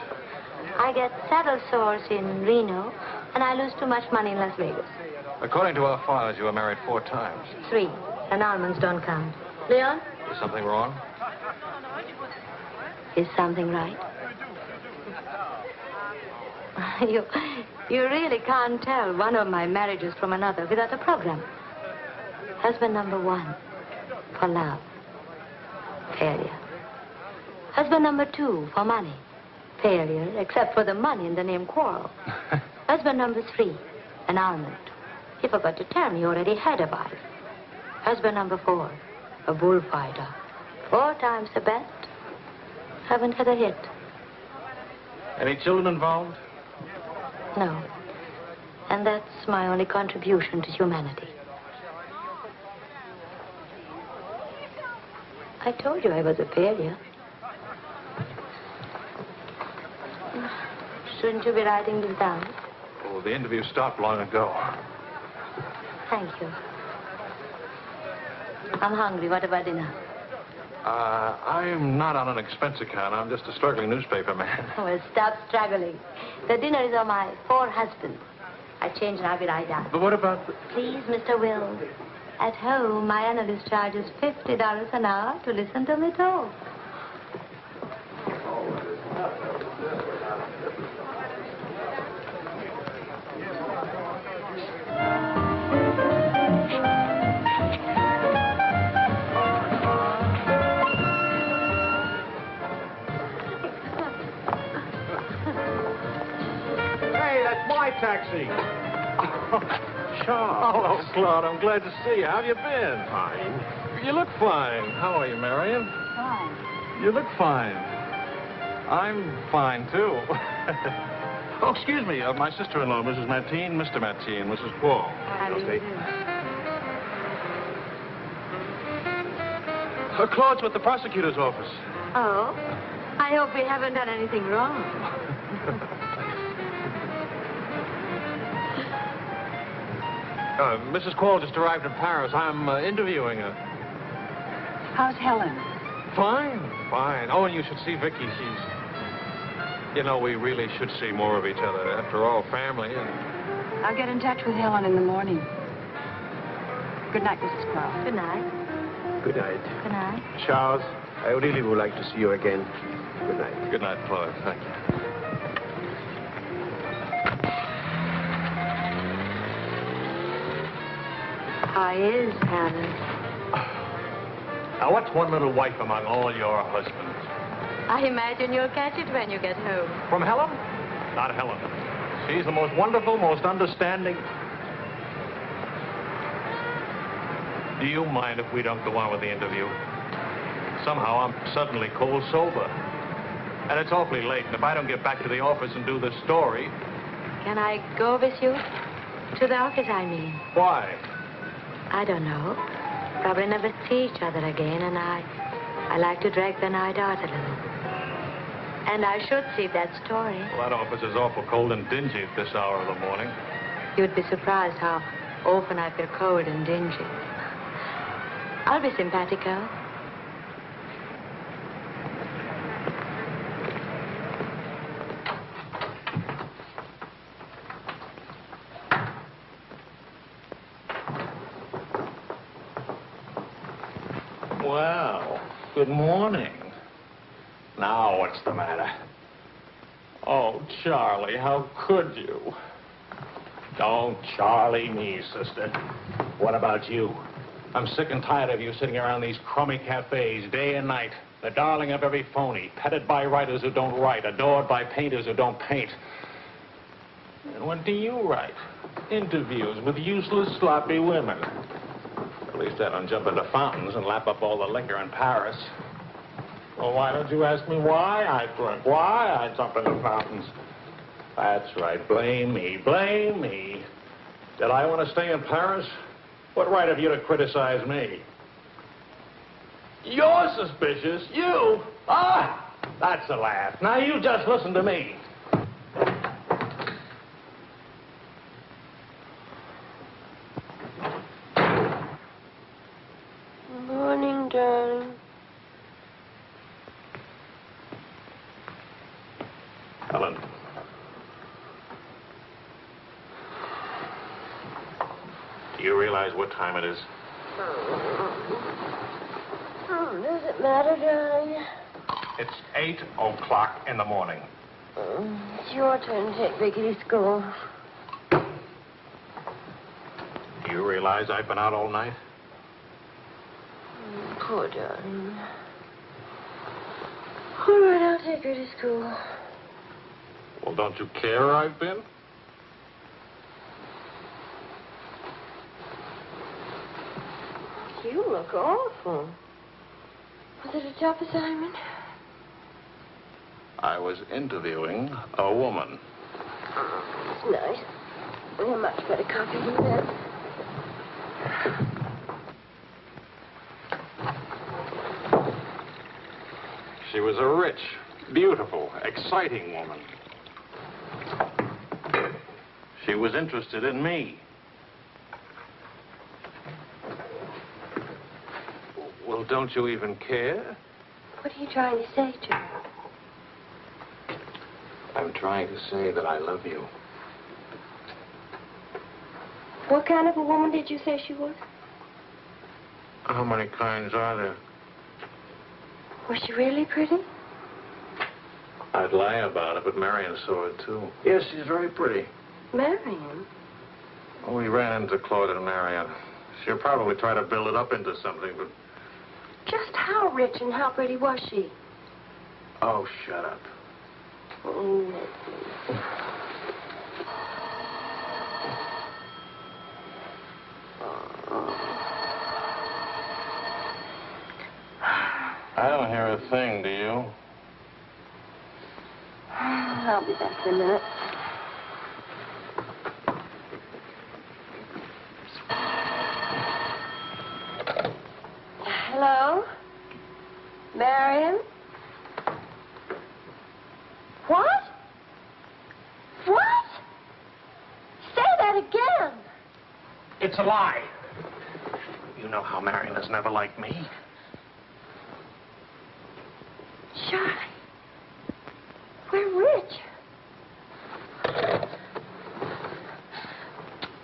S7: I get saddle sores in Reno, and I lose too much money in Las Vegas.
S4: According to our files, you were married 4 times.
S7: 3. Annulments don't count. Leon?
S4: Is something wrong?
S7: Is something right? You really can't tell one of my marriages from another without a program. Husband number 1, for love. Failure. Husband number 2, for money. Failure, except for the money and the name Quarrel. Husband number 3, annulment. He forgot to tell me he already had a wife. Husband number 4, a bullfighter. 4 times the best. Haven't had a hit.
S4: Any children involved?
S7: No. And that's my only contribution to humanity. I told you I was a failure. Shouldn't you be writing this down?
S4: Oh, the interview stopped long ago.
S7: Thank you. I'm hungry. What about dinner?
S4: I'm not on an expense account. I'm just a struggling newspaper man.
S7: Well, stop struggling. The dinner is on my 4 husbands. I change and I'll be right down.
S4: But what about the...
S7: Please, Mr. Wills. At home, my analyst charges $50 an hour to listen to me talk.
S5: Hey, that's my taxi.
S4: Charles. Hello, Claude. I'm glad to see you. How have you been?
S5: Fine.
S4: You look fine. How are you, Marion?
S3: Fine.
S4: You look fine. I'm fine, too. Oh, excuse me. My sister-in-law, Mrs. Matine, Mr. Matine, Mrs. Quall.
S3: How do you do?
S4: Claude's with the prosecutor's office.
S7: Oh? I hope we haven't done anything wrong.
S4: Mrs. Quall just arrived in Paris. I'm interviewing her.
S3: How's Helen?
S4: Fine. Oh, and you should see Vicky. She's... You know, we really should see more of each other. After all, family and...
S3: I'll get in touch with Helen in the morning. Good night, Mrs. Crowe.
S7: Good night.
S8: Good night.
S7: Good night.
S8: Charles, I really would like to see you again. Good night.
S4: Good night, Claude. Thank you.
S7: How is Helen?
S4: Now, what's one little wife among all your husbands?
S7: I imagine you'll catch it when you get home.
S4: From Helen? Not Helen. She's the most wonderful, most understanding. Do you mind if we don't go on with the interview? Somehow I'm suddenly cold sober. And it's awfully late, and if I don't get back to the office and do the story...
S7: Can I go with you? To the office, I mean.
S4: Why?
S7: I don't know. Probably never see each other again, and I like to drag the night out a little. And I should see that story.
S4: Well, that office is awful cold and dingy at this hour of the morning.
S7: You'd be surprised how often I feel cold and dingy. I'll be simpatico.
S4: Well, good morning. Now, what's the matter? Oh, Charlie, how could you? Don't Charlie me, sister. What about you? I'm sick and tired of you sitting around these crummy cafes day and night, the darling of every phony, petted by writers who don't write, adored by painters who don't paint. And what do you write? Interviews with useless, sloppy women. At least I don't jump into fountains and lap up all the liquor in Paris. Well, why don't you ask me why I drink, why I jump into fountains? That's right, blame me, blame me. Did I want to stay in Paris? What right have you to criticize me? You're suspicious, you? Ah, that's a laugh. Now you just listen to me.
S7: Morning, darling.
S4: Helen. Do you realize what time it is?
S7: Does it matter, darling?
S4: It's 8 o'clock in the morning.
S7: It's your turn to take Vicky to school.
S4: Do you realize I've been out all night?
S7: Poor darling. All right, I'll take her to school.
S4: Well, don't you care where I've been?
S7: You look awful. Was it a tough assignment?
S4: I was interviewing a woman.
S7: It's nice. We're much better copy than that.
S4: She was a rich, beautiful, exciting woman. She was interested in me. Well, don't you even care?
S7: What are you trying to say to her?
S4: I'm trying to say that I love you.
S7: What kind of a woman did you say she was?
S4: How many kinds are there?
S7: Was she really pretty?
S4: I'd lie about it, but Marion saw it, too. Yes, she's very pretty.
S7: Marion?
S4: Well, we ran into Claude and Marion. She'll probably try to build it up into something, but...
S7: Just how rich and how pretty was she?
S4: Oh, shut up. I don't hear a thing, do you?
S7: I'll be back in a minute. Hello? Marion? What? What? Say that again.
S4: It's a lie. You know how Marion has never liked me.
S7: Charlie, we're rich.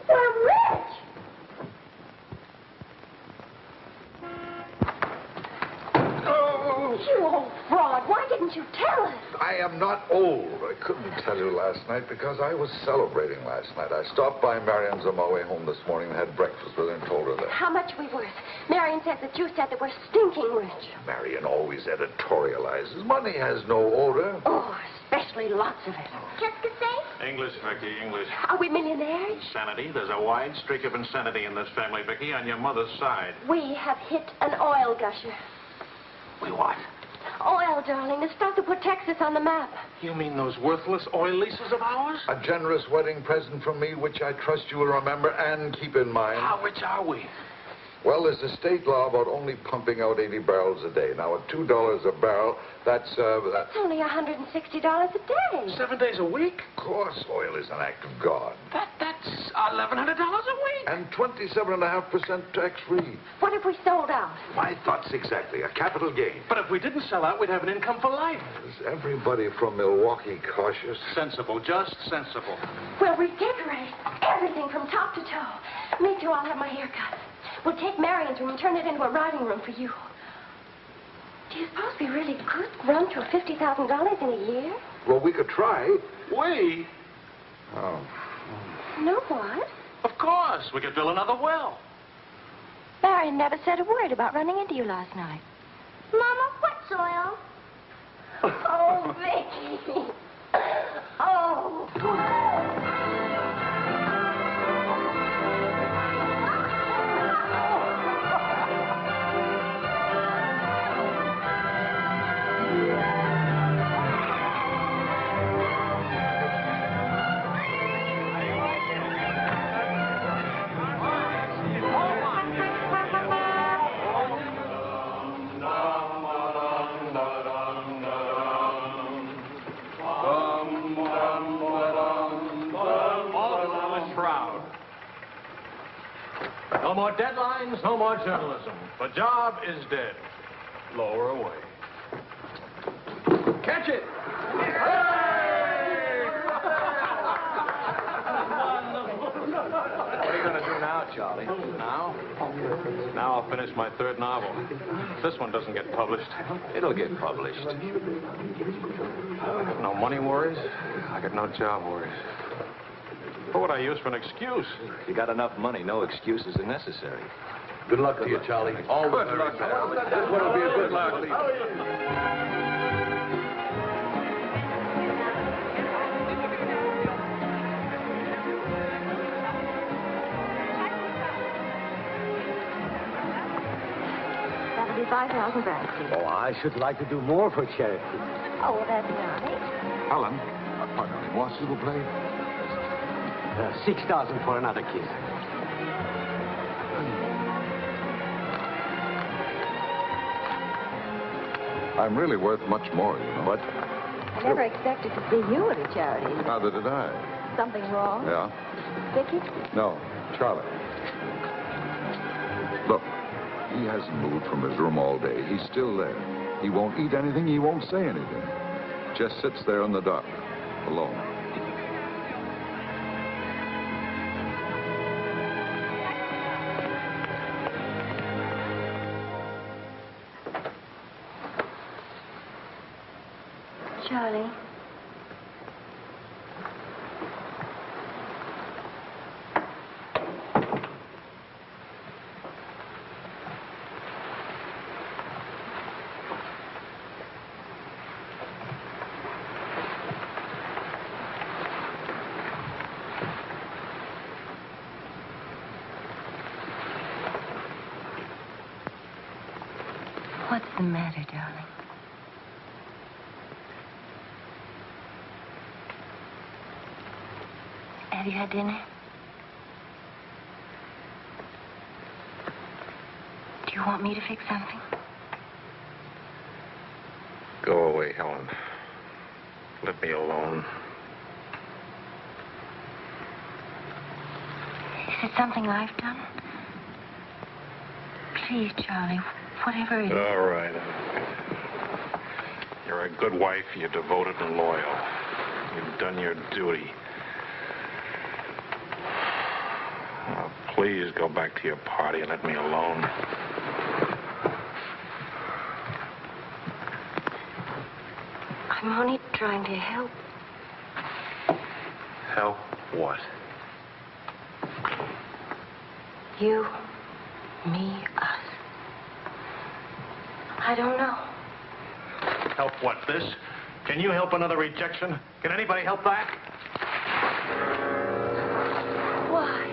S7: We're rich.
S6: I'm not old. I couldn't tell you last night because I was celebrating last night. I stopped by Marion's on my way home this morning and had breakfast with her and told her that.
S7: How much are we worth? Marion says that you said that we're stinking rich.
S6: Marion always editorializes. Money has no odor.
S7: Oh, especially lots of it.
S11: Qu'est-ce que c'est?
S5: English, Vicky, English.
S7: Are we millionaires?
S5: Insanity. There's a wide streak of insanity in this family, Vicky, on your mother's side.
S7: We have hit an oil gusher.
S5: We what?
S7: Oil, darling, the stuff that put Texas on the map.
S5: You mean those worthless oil leases of ours?
S6: A generous wedding present from me, which I trust you will remember and keep in mind.
S5: How rich are we?
S6: Well, there's a state law about only pumping out 80 barrels a day. Now, at $2 a barrel, that's
S7: only $160 a day.
S5: 7 days a week?
S6: Of course, oil is an act of God.
S5: That's $1,100 a week.
S6: And 27.5% tax-free.
S7: What if we sold out?
S6: My thoughts exactly. A capital gain.
S5: But if we didn't sell out, we'd have an income for life.
S6: Is everybody from Milwaukee cautious?
S5: Sensible, just sensible.
S7: We'll redecorate everything from top to toe. Me too, I'll have my hair cut. We'll take Marion's room and turn it into a riding room for you. Do you suppose we really could run to $50,000 in a year?
S6: Well, we could try.
S5: We?
S6: Oh.
S7: No, what?
S5: Of course. We could drill another well.
S7: Marion never said a word about running into you last night.
S11: Mama, what's oil?
S7: Oh, Vicky. Oh.
S5: No more deadlines, no more journalism. The job is dead. Lower away. Catch it!
S12: What are you going to do now, Charlie?
S5: Now? Now I'll finish my third novel. If this one doesn't get published.
S12: It'll get published.
S5: I got no money worries. I got no job worries. What would I use for an excuse?
S12: You got enough money, no excuses are necessary.
S6: Good luck to you, Charlie. All the
S5: Good luck.
S6: This one will be a good luck.
S7: That'll be 5,000 francs.
S15: Oh, I should like to do more for charity.
S7: Oh, well, that's nice.
S6: Helen, pardon me, moi, s'il vous plaît.
S15: 6,000 for another kiss.
S6: I'm really worth much more, you know.
S15: What?
S3: I never expected to see you at a charity.
S6: Neither did I.
S3: Something wrong?
S6: Yeah?
S3: Vicky?
S6: No, Charlie. Look, he hasn't moved from his room all day. He's still there. He won't eat anything. He won't say anything. Just sits there in the dark, alone.
S7: Charlie. What's the matter, darling? Have you had dinner? Do you want me to fix something?
S5: Go away, Helen. Let me alone.
S7: Is it something I've done? Please, Charlie, whatever it is.
S5: All right. You're a good wife. You're devoted and loyal. You've done your duty. Now, please go back to your party and let me alone.
S7: I'm I'm only trying to help.
S4: Help what?
S7: You, me, us. I don't know.
S5: Help what, this? Can you help another rejection? Can anybody help that?
S7: Why?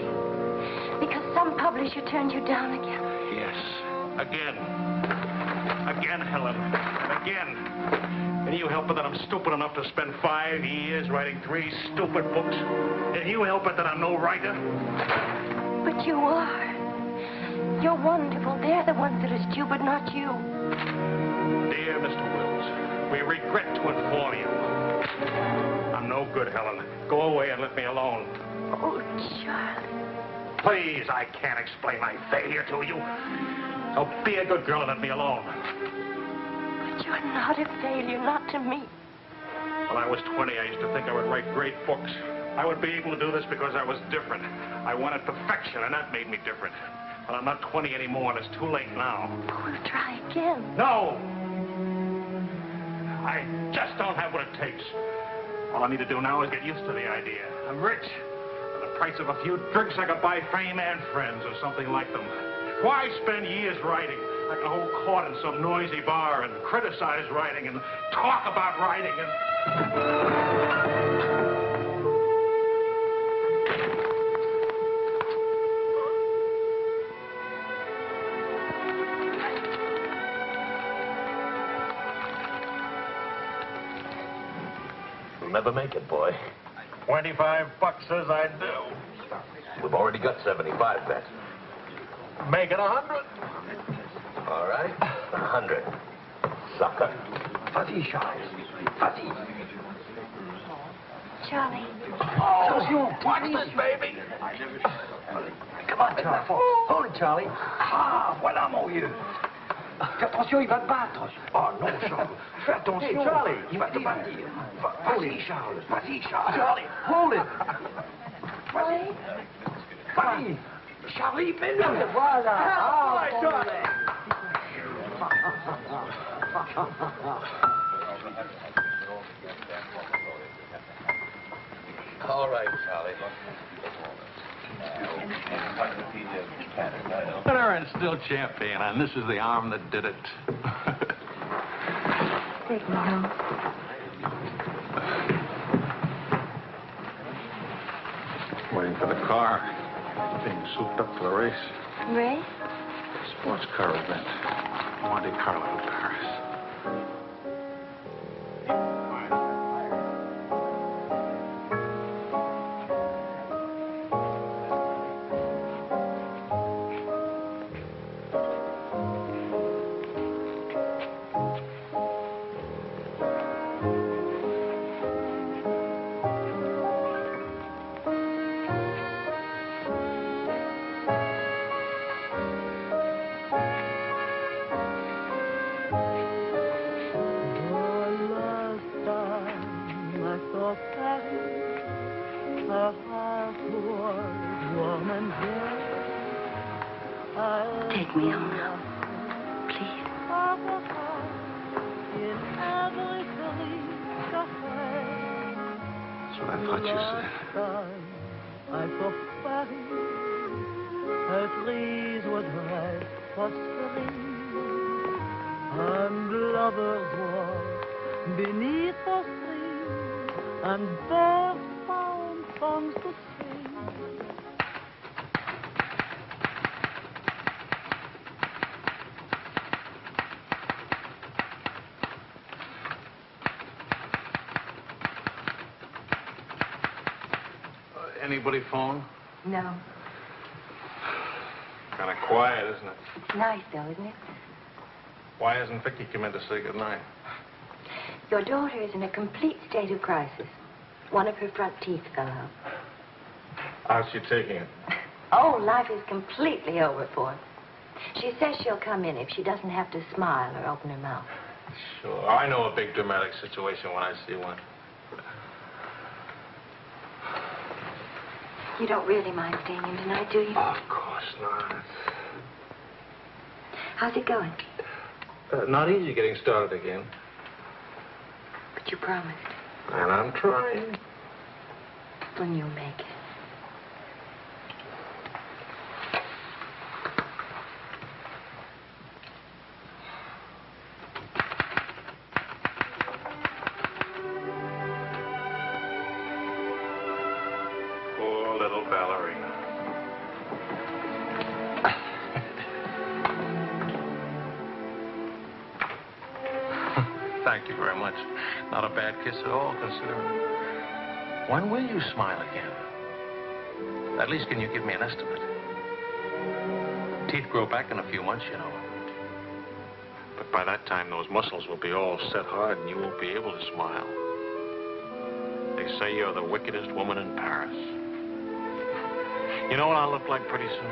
S7: Because some publisher turned you down again?
S5: Yes. Again. Again, Helen. Again. Can you help it that I'm stupid enough to spend 5 years writing 3 stupid books? Can you help it that I'm no writer?
S7: But you are. You're wonderful. They're the ones that are stupid, not you.
S5: Dear Mr. Wills, we regret to inform you. I'm no good, Helen. Go away and let me alone.
S7: Oh, Charlie.
S5: Please, I can't explain my failure to you. So be a good girl and let me alone.
S7: But you're not a failure, not to me.
S5: When I was 20, I used to think I would write great books. I would be able to do this because I was different. I wanted perfection, and that made me different. But I'm not 20 anymore, and it's too late now.
S7: We'll try again.
S5: No! I just don't have what it takes. All I need to do now is get used to the idea. I'm rich. For the price of a few drinks, I could buy fame and friends or something like them. Why spend years writing? I can hold court in some noisy bar and criticize writing and talk about writing and...
S2: Never make it, boy.
S5: $25 says I do.
S2: We've already got 75 bets.
S5: Make it 100.
S2: All right, 100. Sucker.
S8: Vas-y, Charles. Vas-y.
S7: Charlie.
S8: Attention,
S5: Watch this, baby.
S8: Come on, Charles. Hold it, Charlie. Ah, voilà, mon vieux. Fais attention, il va te battre. Oh non, Charles. Fais attention. Hey, Charlie, il va te battre. Vas-y, Charles. Vas-y, Charles. Charlie, hold it. Vas-y. Vas-y. Charlie, fais-le. Voilà. Ah, Charlie.
S2: All right, Charlie.
S5: Winner and still champion, and this is the arm that did it.
S7: Take me home.
S5: Waiting for the car. Being souped up for the race.
S7: Race?
S5: Sports car event. Monte Carlo, Paris.
S7: Take me home now, please.
S4: That's what I thought you said.
S1: I saw Paris, her trees would prospering. And lovers walk beneath the tree, and birds found songs to sing.
S5: Anybody phone?
S7: No.
S5: Kind of quiet, isn't it?
S7: Nice, though, isn't it?
S5: Why hasn't Vicky come in to say goodnight?
S7: Your daughter is in a complete state of crisis. One of her front teeth fell out.
S5: How's she taking it?
S7: Oh, life is completely over for her. She says she'll come in if she doesn't have to smile or open her mouth.
S5: Sure. I know a big dramatic situation when I see one.
S7: You don't really mind staying in tonight, do you?
S5: Of course not.
S7: How's it going?
S5: Not easy getting started again.
S7: But you promised.
S4: And I'm trying.
S7: When you make it.
S4: Poor little ballerina. Thank you very much. Not a bad kiss at all, considering. When will you smile again? At least can you give me an estimate? Teeth grow back in a few months, you know. But by that time, those muscles will be all set hard and you won't be able to smile. They say you're the wickedest woman in Paris. You know what I'll look like pretty soon?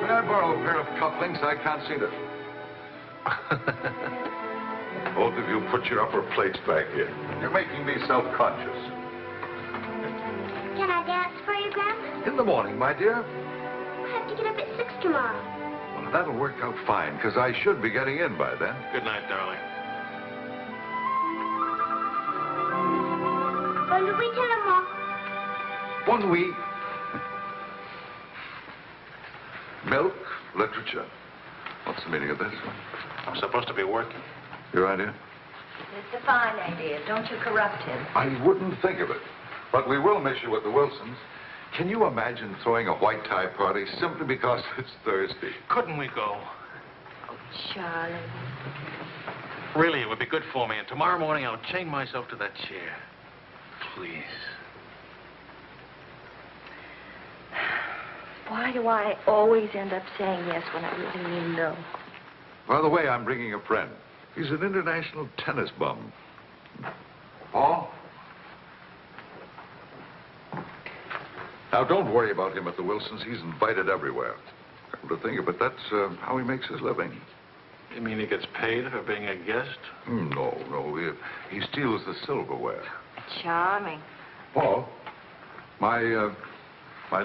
S6: May I borrow a pair of cufflinks? I can't see them.
S2: Both of you put your upper plates back here.
S6: You're making me self-conscious.
S11: Can I dance for you, Grandpa?
S6: In the morning, my dear.
S11: I have to get up at 6 tomorrow.
S6: Well, that'll work out fine, because I should be getting in by then.
S4: Good night, darling.
S11: Bonne nuit, maman.
S6: Bon nuit. Milk, literature. What's the meaning of this?
S4: I'm supposed to be working.
S6: Your idea?
S7: It's a fine idea. Don't you corrupt him.
S6: I wouldn't think of it. But we will miss you at the Wilsons. Can you imagine throwing a white tie party simply because it's Thursday?
S4: Couldn't we go?
S7: Oh, Charlie.
S4: Really, it would be good for me. And tomorrow morning, I'll chain myself to that chair. Please.
S7: Why do I always end up saying yes when I really mean no?
S6: By the way, I'm bringing a friend. He's an international tennis bum. Paul? Now, don't worry about him at the Wilsons. He's invited everywhere. Come to think of it, that's how he makes his living.
S4: You mean he gets paid for being a guest?
S6: No. He steals the silverware.
S7: Charming.
S6: Paul, my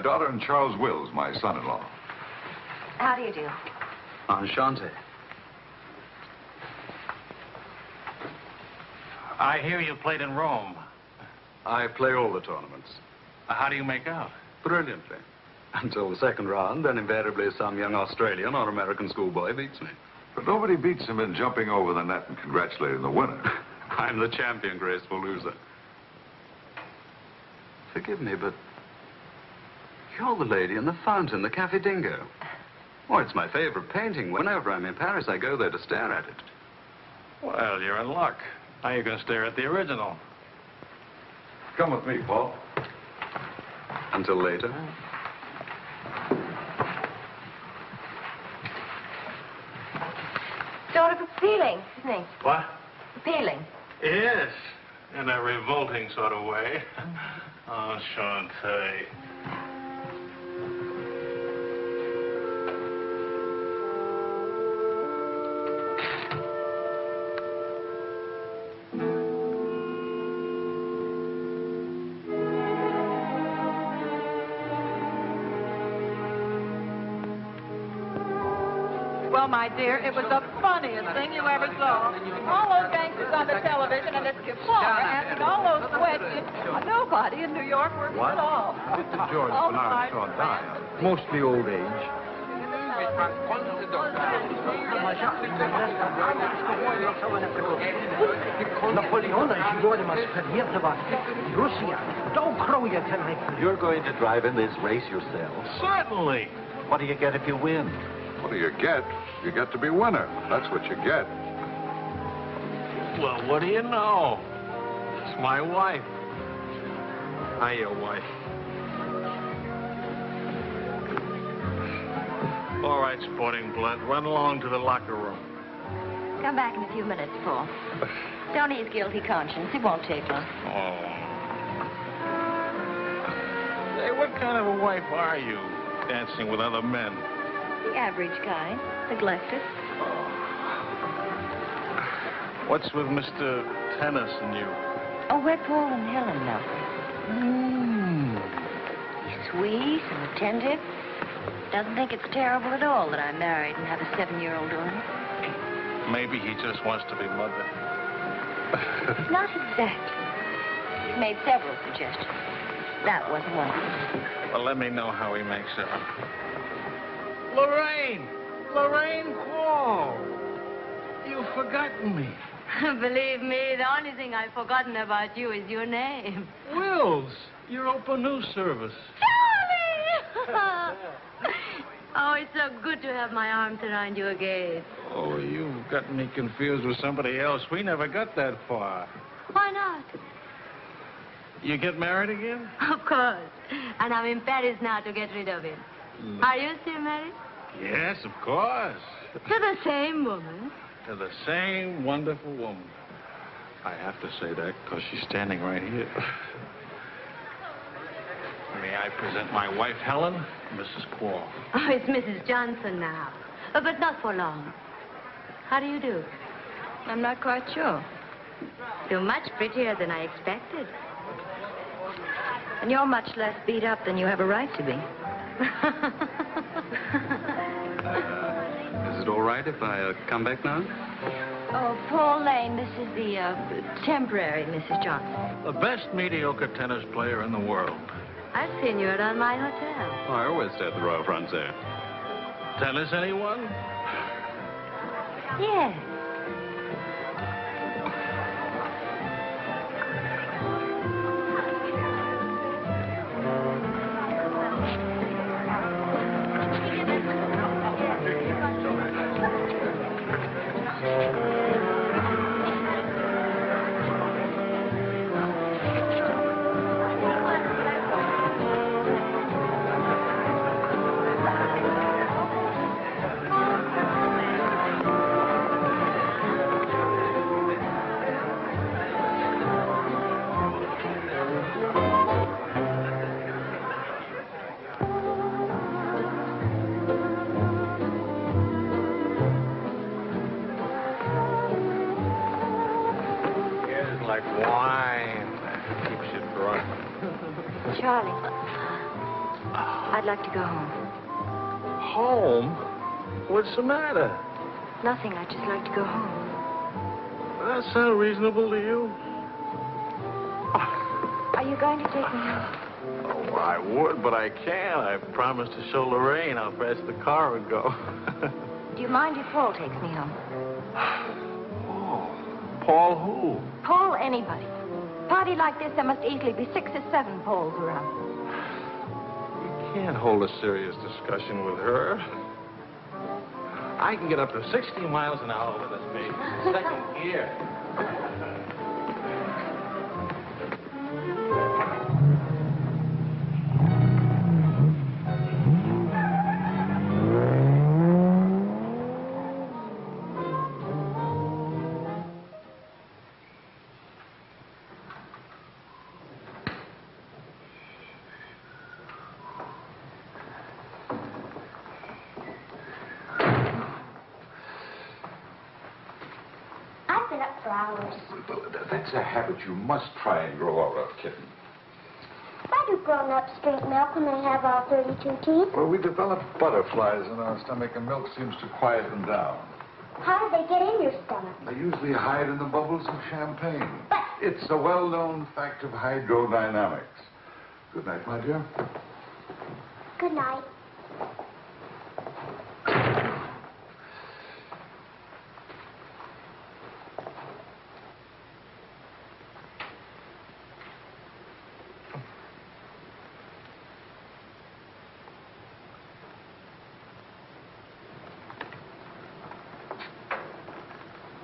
S6: daughter and Charles Wills, my son-in-law.
S7: How do you do?
S15: Enchanté.
S4: I hear you played in Rome.
S15: I play all the tournaments.
S4: How do you make out?
S15: Brilliantly. Until the second round, then invariably some young Australian or American schoolboy beats me.
S6: But nobody beats him in jumping over the net and congratulating the winner.
S15: I'm the champion, graceful loser. Forgive me, but you're the lady in the fountain, the Café Dhingo. Oh, it's my favorite painting. Whenever I'm in Paris, I go there to stare at it.
S4: Well, you're in luck. Now you can stare at the original.
S6: Come with me, Paul.
S15: Until later.
S7: Sort of appealing, isn't he?
S4: What?
S7: Appealing.
S4: Yes, in a revolting sort of way. Enchanté.
S10: Well, my dear, it was the funniest thing you ever saw. All those gangsters on the television and this Kefauver asking all those questions. Nobody in New York works at all.
S6: Mr. George
S10: All
S6: Bernard Shaw died. Mostly old age.
S15: You're going to drive in this race yourself?
S4: Certainly.
S15: What do you get if you win?
S6: What do you get? You get to be winner. That's what you get.
S4: Well, what do you know? It's my wife. Hiya, wife. All right, sporting blood, run along to the locker room.
S7: Come back in a few minutes, Paul. Don't ease guilty conscience. It won't take long.
S4: Oh. Say, what kind of a wife are you, dancing with other men?
S7: The average kind. Neglected.
S4: What's with Mr. Tennis and you?
S7: Oh, we're Paul and Helen now. Sweet and attentive. Doesn't think it's terrible at all that I'm married and have a 7-year-old daughter.
S4: Maybe he just wants to be mother.
S7: Not exactly. He's made several suggestions. That wasn't one of them.
S4: Well, let me know how he makes it. Lorraine! Lorraine Paul! You've forgotten me.
S7: Believe me, the only thing I've forgotten about you is your name.
S4: Wills, your open news service.
S7: Charlie! Oh, it's so good to have my arms around you again.
S4: Oh, you've gotten me confused with somebody else. We never got that far.
S7: Why not?
S4: You get married again?
S7: Of course. And I'm in Paris now to get rid of him. Are you still married?
S4: Yes, of course.
S7: To the same woman.
S4: To the same wonderful woman. I have to say that because she's standing right here. May I present my wife, Helen, Mrs. Quall.
S7: Oh, it's Mrs. Johnson now. But not for long. How do you do? I'm not quite sure. You're much prettier than I expected. And you're much less beat up than you have a right to be.
S15: Is it all right if I come back now?
S7: Oh, Paul Lane, this is the temporary Mrs. Johnson.
S4: The best mediocre tennis player in the world.
S7: I've seen you at my hotel.
S15: Oh, I always stay at the Royal Francais.
S4: Tennis, anyone?
S7: Yes. Charlie, I'd like to go home.
S4: Home? What's the matter?
S7: Nothing. I'd just like to go home.
S4: That sound reasonable to you?
S7: Are you going to take me home?
S4: Oh, I would, but I can't. I promised to show Lorraine how fast the car would go.
S7: Do you mind if Paul takes me home?
S4: Oh, Paul who?
S7: Paul anybody. Party like this, there must easily be 6 or 7 Pauls around.
S4: You can't hold a serious discussion with her. I can get up to 60 miles an hour with this baby. Second gear.
S6: That's a habit you must try and grow out of, kitten.
S11: Why do grown-ups drink milk when they have all 32 teeth?
S6: Well, we develop butterflies in our stomach, and milk seems to quiet them down.
S11: How do they get in your stomach?
S6: They usually hide in the bubbles of champagne.
S11: But
S6: it's a well-known fact of hydrodynamics. Good night, my dear.
S11: Good night.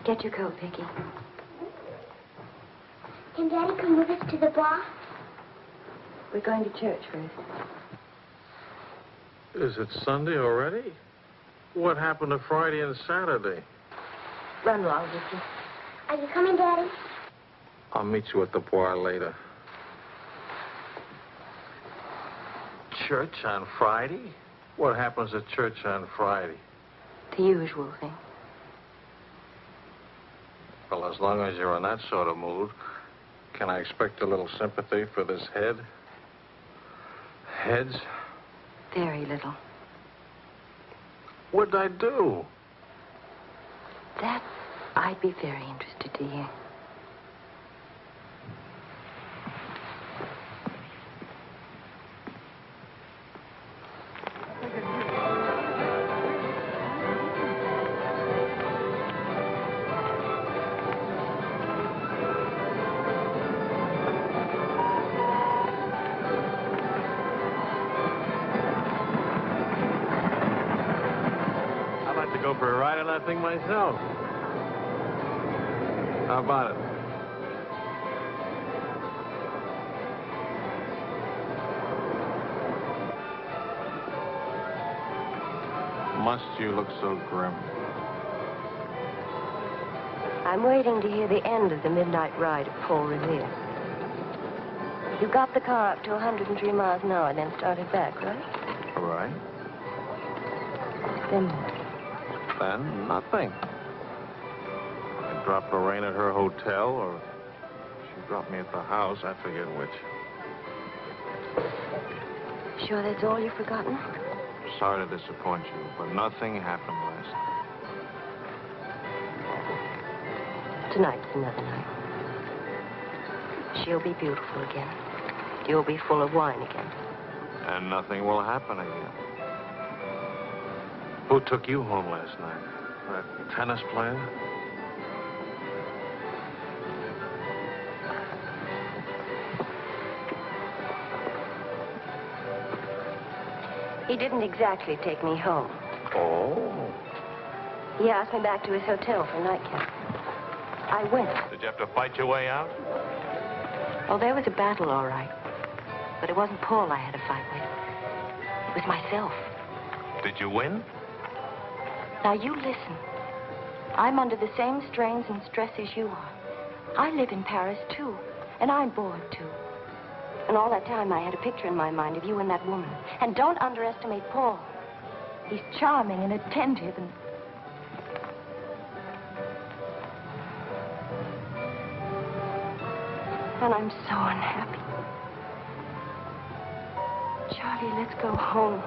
S7: Get your coat, Vicky.
S11: Can Daddy come with us to the bar?
S7: We're going to church first.
S4: Is it Sunday already? What happened to Friday and Saturday?
S7: Run along, Vicky.
S11: Are you coming, Daddy?
S4: I'll meet you at the bar later. Church on Friday? What happens at church on Friday?
S7: The usual thing.
S4: Well, as long as you're in that sort of mood, can I expect a little sympathy for this head? Heads?
S7: Very little.
S4: What'd I do?
S7: That I'd be very interested to hear.
S4: Go for a ride on that thing myself. How about it? Must you look so grim?
S7: I'm waiting to hear the end of the midnight ride of Paul Revere. You got the car up to 103 miles an hour, then started back, right?
S4: Right.
S7: Then what?
S4: Then nothing. I dropped Lorraine at her hotel, or she dropped me at the house. I forget which.
S7: Sure that's all you've forgotten?
S4: Sorry to disappoint you, but nothing happened last night.
S7: Tonight's another night. She'll be beautiful again. You'll be full of wine again.
S4: And nothing will happen again. Who took you home last night? That tennis player?
S7: He didn't exactly take me home.
S4: Oh.
S7: He asked me back to his hotel for a nightcap. I went.
S4: Did you have to fight your way out?
S7: Oh, there was a battle, all right. But it wasn't Paul I had to fight with. It was myself.
S4: Did you win?
S7: Now, you listen. I'm under the same strains and stress as you are. I live in Paris, too. And I'm bored, too. And all that time, I had a picture in my mind of you and that woman. And don't underestimate Paul. He's charming and attentive and... And I'm so unhappy. Charlie, let's go home.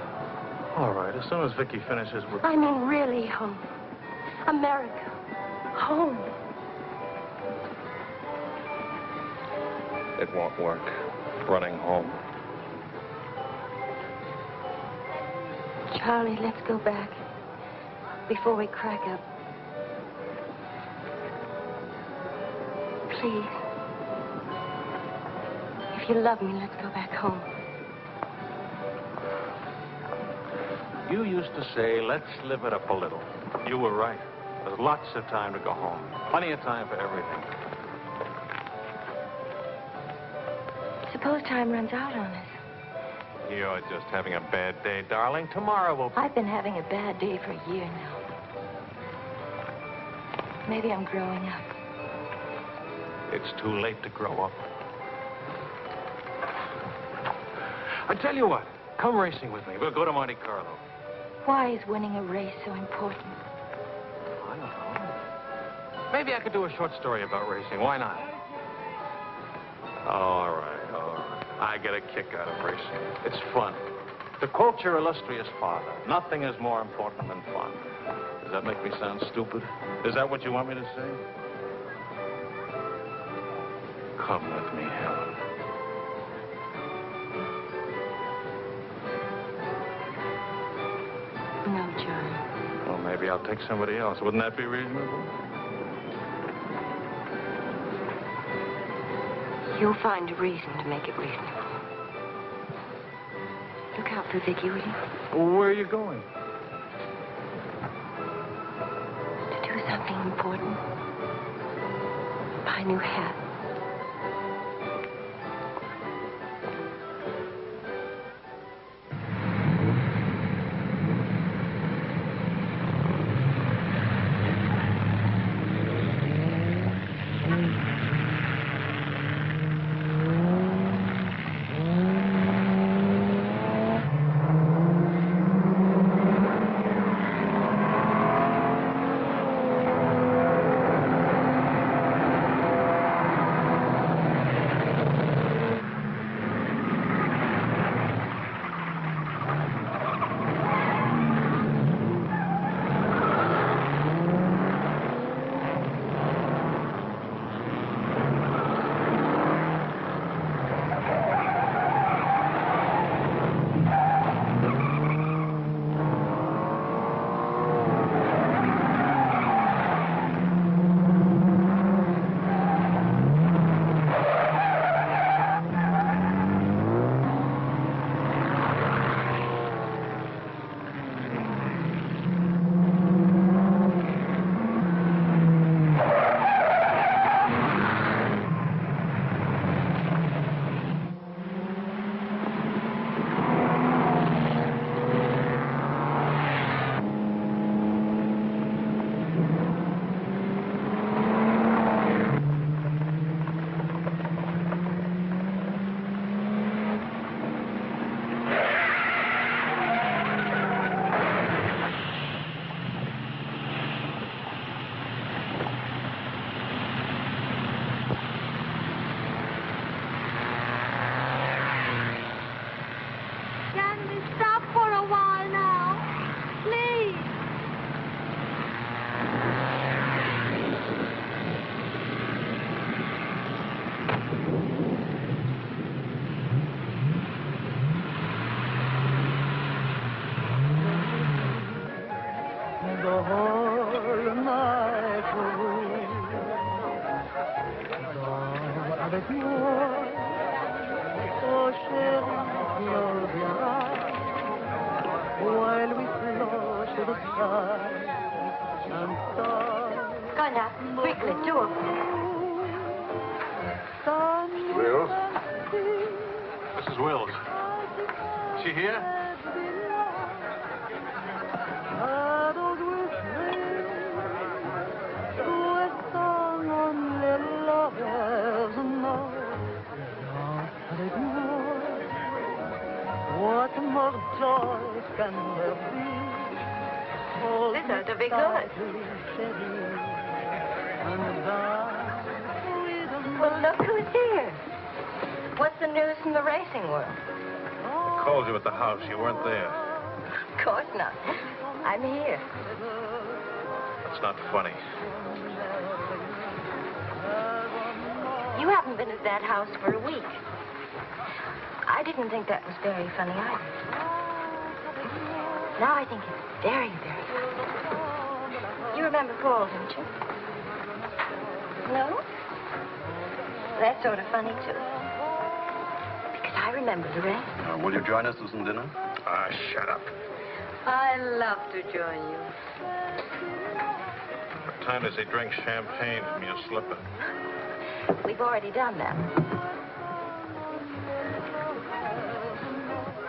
S4: All right, as soon as Vicky finishes with...
S7: I mean, really home. America. Home.
S4: It won't work. Running home.
S7: Charlie, let's go back. Before we crack up. Please. If you love me, let's go back home.
S4: You used to say, let's live it up a little. You were right. There's lots of time to go home. Plenty of time for everything.
S7: Suppose time runs out on us.
S4: You're just having a bad day, darling. Tomorrow will...
S7: I've been having a bad day for a year now. Maybe I'm growing up.
S4: It's too late to grow up. I tell you what, come racing with me. We'll go to Monte Carlo.
S7: Why is winning a race so important?
S4: I don't know. Maybe I could do a short story about racing. Why not? All right, all right. I get a kick out of racing. It's fun. To quote your illustrious father, nothing is more important than fun. Does that make me sound stupid? Is that what you want me to say? Come with me, Helen.
S7: No, Charlie.
S4: Well, maybe I'll take somebody else. Wouldn't that be reasonable?
S7: You'll find a reason to make it reasonable. Look out for Vicky, will you?
S4: Where are you going?
S7: To do something important. Buy a new hat.
S1: avec moi. Oh chérie, close your eyes while we float to the sky and start.
S7: Go now, quickly, two of them.
S2: Wills?
S5: Mrs. Wills. Is she here?
S1: Huddled with song on little lovers know. Avec moi, what more joy can there be?
S7: This ought to be good. Well, look who's here. What's the news from the racing world?
S5: Called you at the house. You weren't there.
S7: Of course not. I'm here.
S5: That's not funny.
S7: You haven't been at that house for a week. I didn't think that was very funny either. Now I think it's very, very funny. You remember Paul, don't you? No? That's sort of funny, too. Because I remember the race.
S15: Will you join us for some dinner?
S5: Ah, shut up.
S10: I love to join you.
S5: What time does he drink champagne from your slipper?
S7: We've already done that.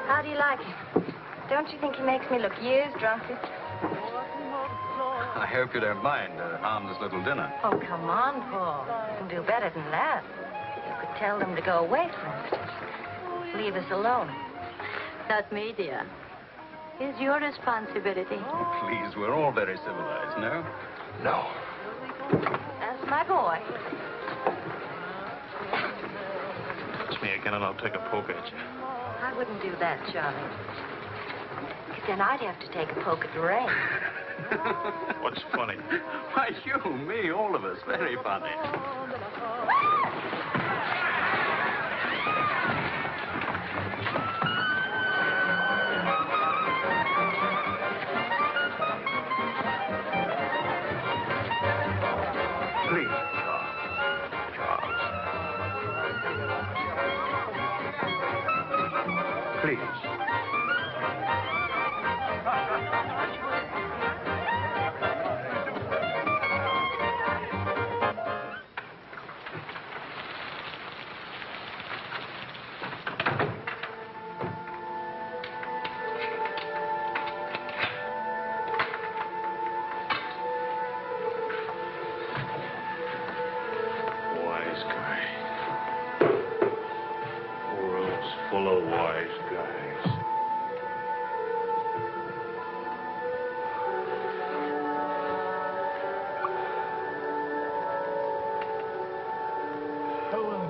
S7: How do you like him? Don't you think he makes me look years drunker?
S15: I hope you don't mind a harmless little dinner.
S7: Oh, come on, Paul. You can do better than that. You could tell them to go away, for instance. Leave us alone.
S10: Not me, dear. It's your responsibility.
S15: Oh, please, we're all very civilized, no?
S2: No.
S7: That's my boy.
S5: Touch me again and I'll take a poke at you.
S7: I wouldn't do that, Charlie. Because then I'd have to take a poke at Lorraine.
S5: What's funny?
S15: Why, you, me, all of us. Very funny.
S2: Please, Charles. Please.
S5: Wise guy. World's full of wise guys.
S1: Helen.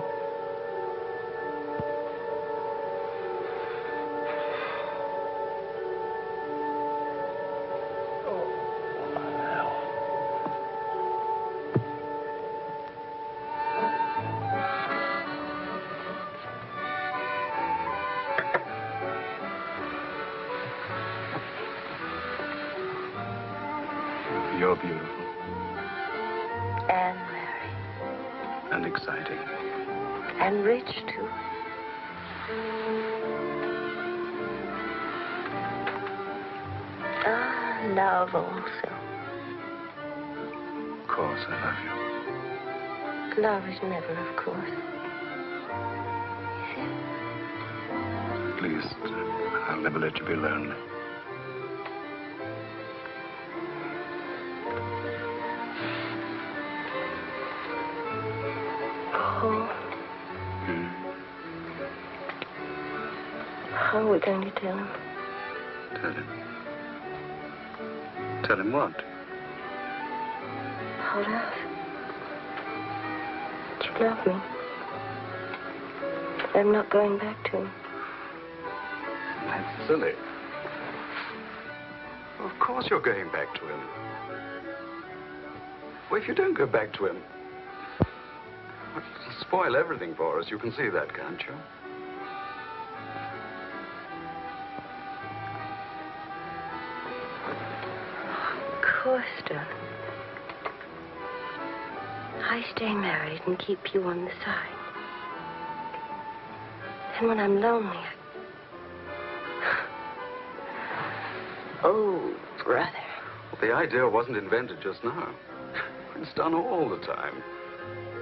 S15: You're beautiful.
S7: And married.
S15: And exciting.
S7: And rich, too. Ah, love also.
S15: Of course, I love you.
S7: Love is never, of course.
S15: Please, I'll never let you be lonely.
S7: Paul. How are we going to tell him?
S15: Tell him. Tell him what?
S7: How else? That you love me. I'm not going back to him.
S15: That's silly. Of course you're going back to him. Well, if you don't go back to him, it'll spoil everything for us. You can see that, can't you?
S7: Of course, darling. I stay married and keep you on the side. And when I'm lonely, oh, brother.
S15: Well, the idea wasn't invented just now. It's done all the time.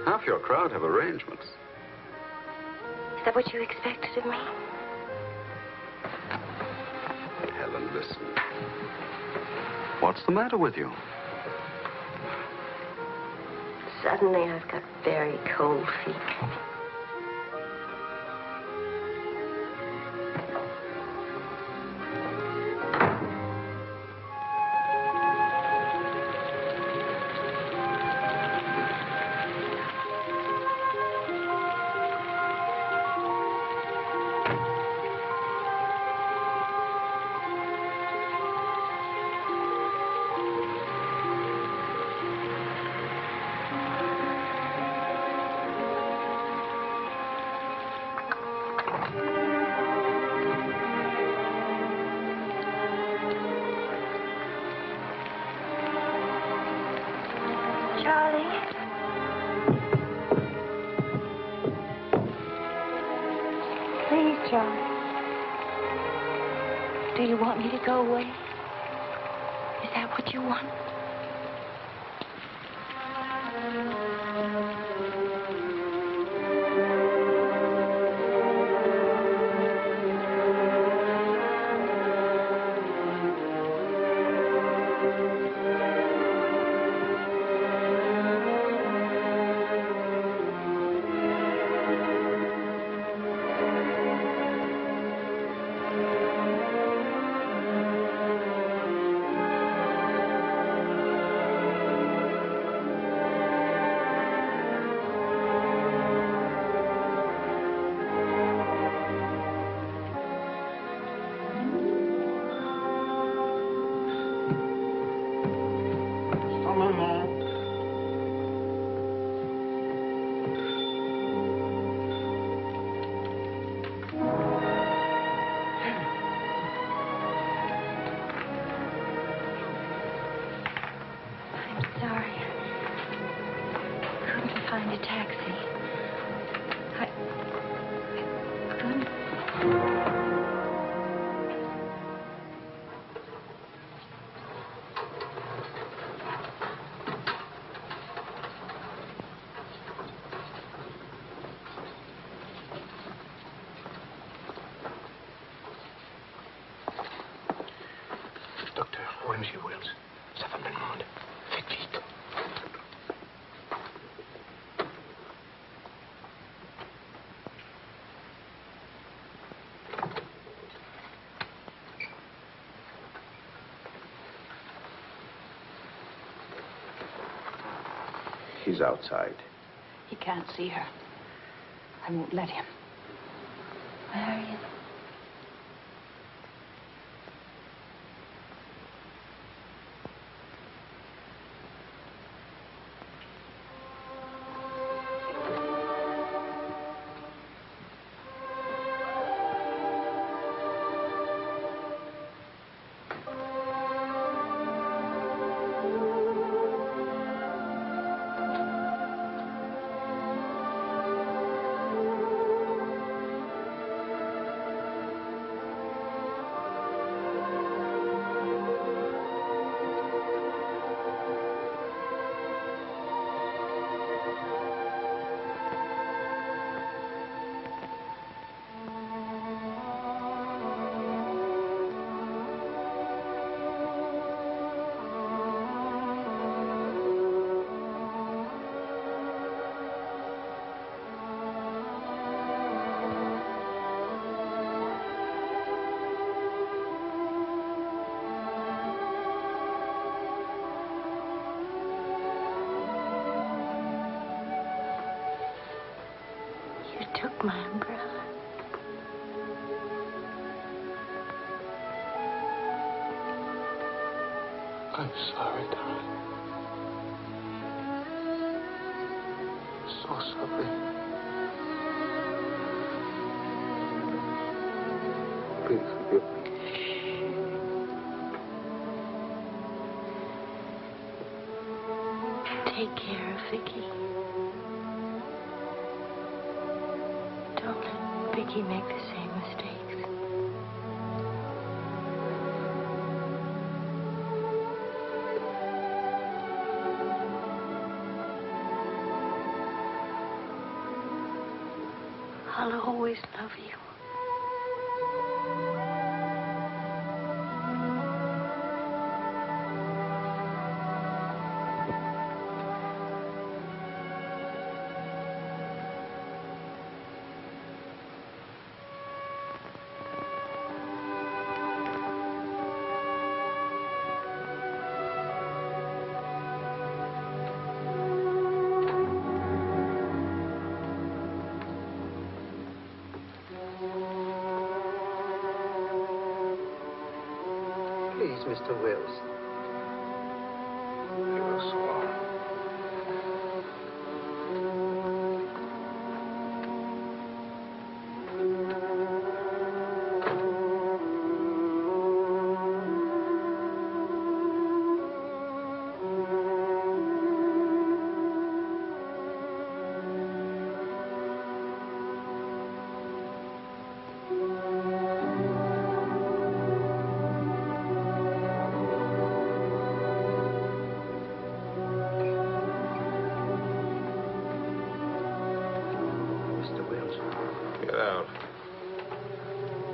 S15: Half your crowd have arrangements.
S7: Is that what you expected of me?
S15: Helen, listen. What's the matter with you?
S7: Suddenly, I've got very cold feet. Do you want me to go away? Is that what you want?
S16: He's outside.
S3: He can't see her. I won't let him.
S7: Marion. Took my umbrella.
S16: I'm sorry, darling. So sorry. Please forgive me.
S7: Take care of Vicky. Don't let Vicky Vicky make the same mistakes. I'll always love you.
S14: Please, Mr. Wills.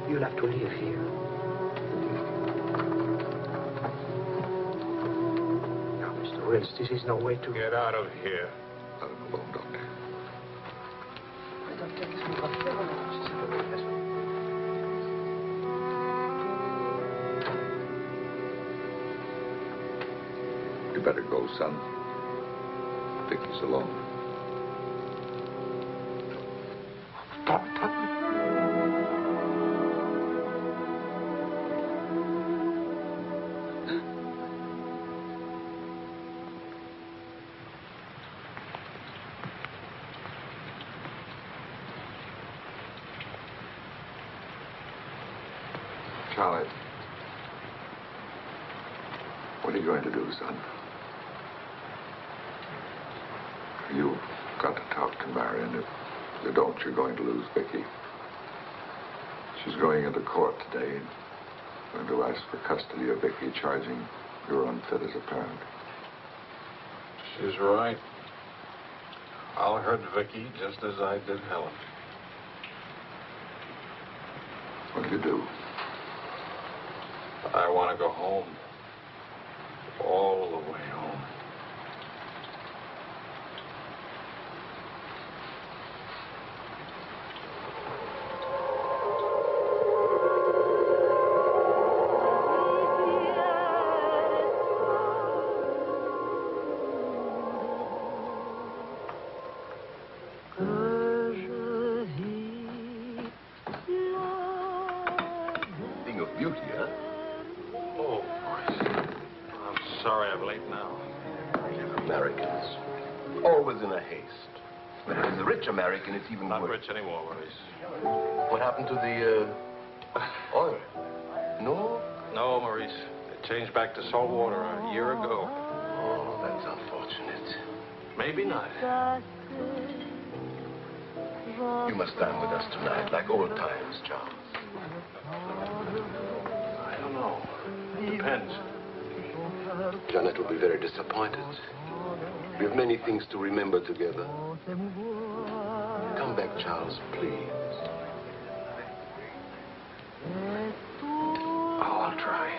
S14: You'll have to live here. Now, Mr. Wills, this is no way to...
S13: Get out of here.
S2: Out of the boat, Doctor. You better go, son. Vicky's alone. Charlie, what are you going to do, son? You've got to talk to Marion. If you don't, you're going to lose Vicky. She's going into court today, going to ask for custody of Vicky, charging you're unfit as a parent.
S13: She's right. I'll hurt Vicky just as I did Helen.
S2: What do you do?
S13: I want to go home. All the way home.
S2: Thing of beauty, huh?
S13: Oh, I'm sorry I'm late now.
S2: Americans. Always in a haste. But if it's a rich American, it's even
S13: Not
S2: worse.
S13: rich anymore, Maurice.
S2: What happened to the, oil? No?
S13: No, Maurice. It changed back to salt water a year ago.
S2: Oh, that's unfortunate.
S13: Maybe not.
S2: You must dine with us tonight, like old times, Charles.
S13: I don't know. Depends.
S2: Janet will be very disappointed. We have many things to remember together. Come back, Charles, please.
S13: Oh, I'll try.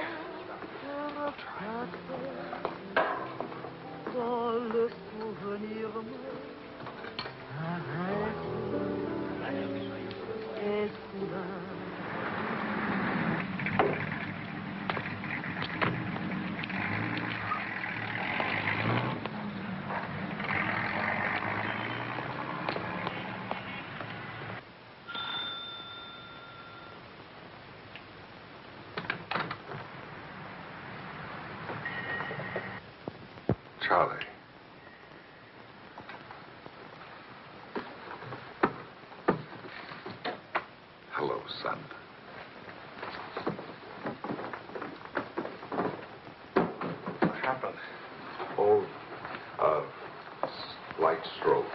S2: Charlie. Hello, son.
S13: What happened?
S2: Oh, light stroke.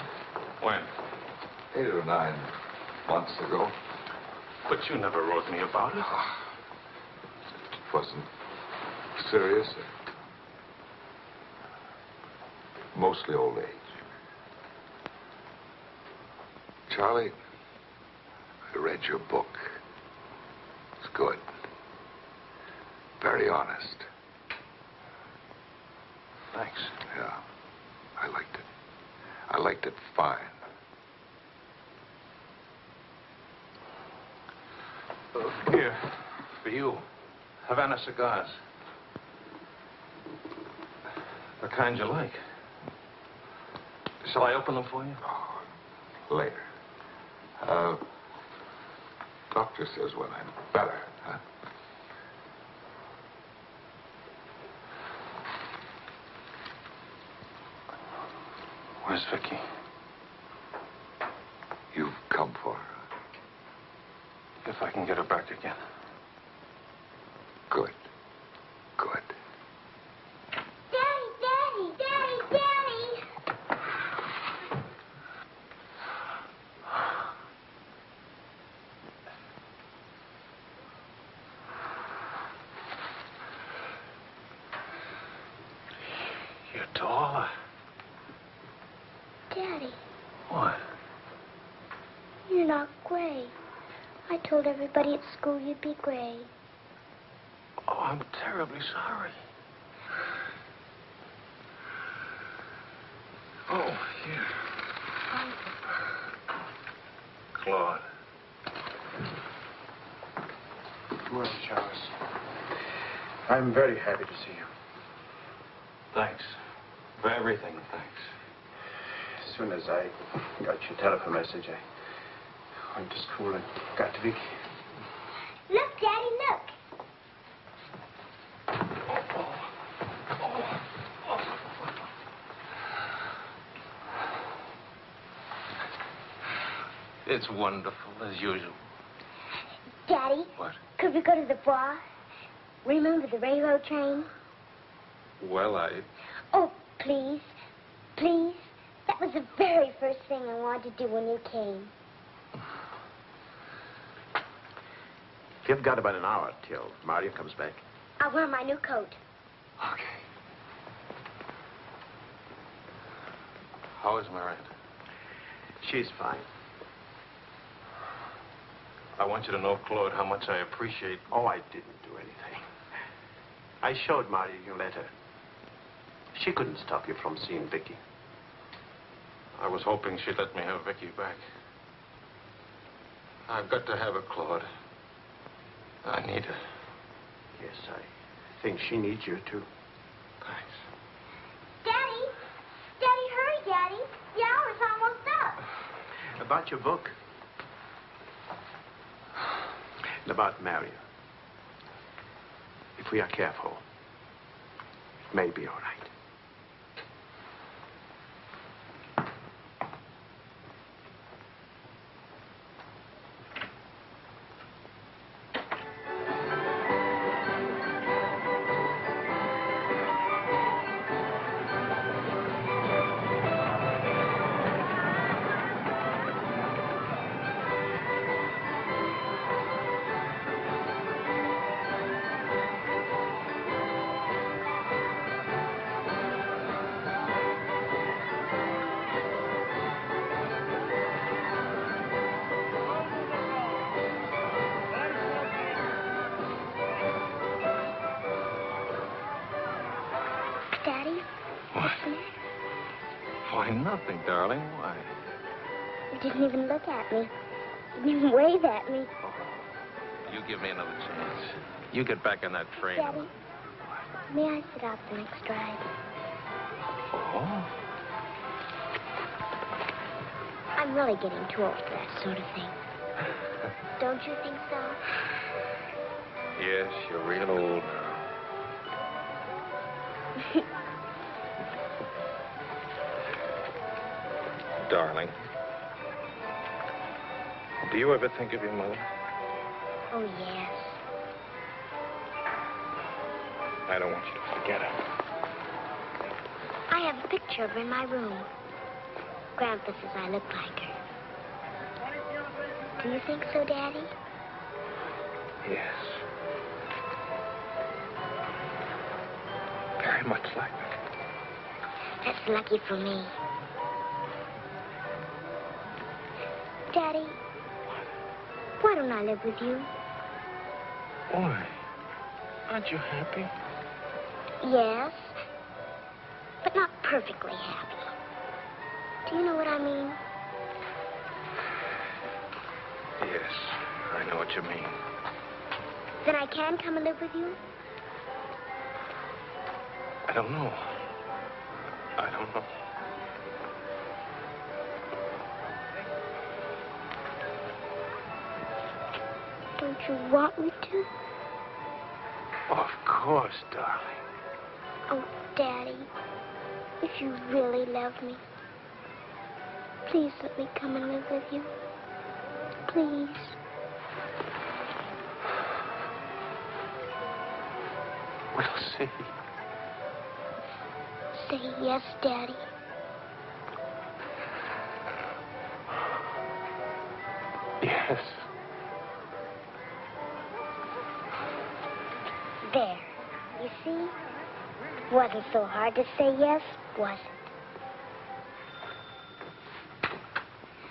S13: When?
S2: 8 or 9 months ago.
S4: But you never wrote me about it.
S2: It wasn't serious. Mostly old age. Charlie, I read your book. It's good. Very honest.
S4: Thanks.
S2: Yeah, I liked it. I liked it fine.
S4: Here, for you. Havana cigars. The kind you like. Shall I open them for you?
S2: Oh, later. Doctor says when I'm better, huh?
S4: Where's Vicky?
S2: You've come for her.
S4: If I can get her back again.
S2: Good. Good.
S11: Daddy, Daddy, Daddy, Daddy!
S4: You're taller.
S11: Daddy,
S4: What?
S11: you're not gray. I told everybody at school you'd be gray.
S4: Oh, I'm terribly sorry. Oh, here. Claude.
S14: Well, Charles, I'm very happy to see you.
S4: Thanks. For everything, thanks.
S14: As soon as I got your telephone message, I went to school and got to Vicky.
S11: Look, Daddy, look.
S4: It's wonderful, as usual.
S11: Daddy?
S4: What?
S11: Could we go to the bar? Remember the railroad train?
S4: Well,
S11: Oh, please. Please. That was the very first thing I wanted to do when you came.
S14: You've got about an hour till Marion comes back.
S11: I'll wear my new coat.
S4: Okay. How is Miranda?
S14: She's fine.
S4: I want you to know, Claude, how much I appreciate...
S14: Oh, I didn't do anything. I showed Marion your letter. She couldn't stop you from seeing Vicky.
S4: I was hoping she'd let me have Vicky back. I've got to have her, Claude. I need her.
S14: Yes, I think she needs you, too.
S4: Thanks.
S11: Daddy! Daddy, hurry, Daddy. The hour's almost up.
S14: About your book. And about Marion. If we are careful, it may be all right.
S11: Daddy?
S4: What? Why, nothing, darling. Why?
S11: You didn't even look at me. You didn't even wave at me.
S4: You give me another chance. You get back on that train.
S11: Daddy, may I sit out the next ride?
S4: Oh?
S11: I'm really getting too old for that sort of thing. Don't you think so?
S4: Yes, you're real old now. Darling, do you ever think of your mother?
S11: Oh, yes.
S4: I don't want you to forget her.
S11: I have a picture of her in my room. Grandpa says I look like her. Do you think so, Daddy?
S16: Yes. Very much like me.
S11: That's lucky for me. Daddy, why don't I live with you?
S16: Why? Aren't you happy?
S11: Yes, but not perfectly happy. Do you know what I mean?
S16: Yes, I know what you mean.
S11: Then I can come and live with you?
S16: I don't know. I don't know.
S11: Don't you want me to?
S16: Of course, darling.
S11: Oh, Daddy, if you really love me, please let me come and live with you. Please.
S16: We'll see.
S11: Say yes, Daddy.
S16: Yes.
S11: There. You see? Wasn't so hard to say yes, was it?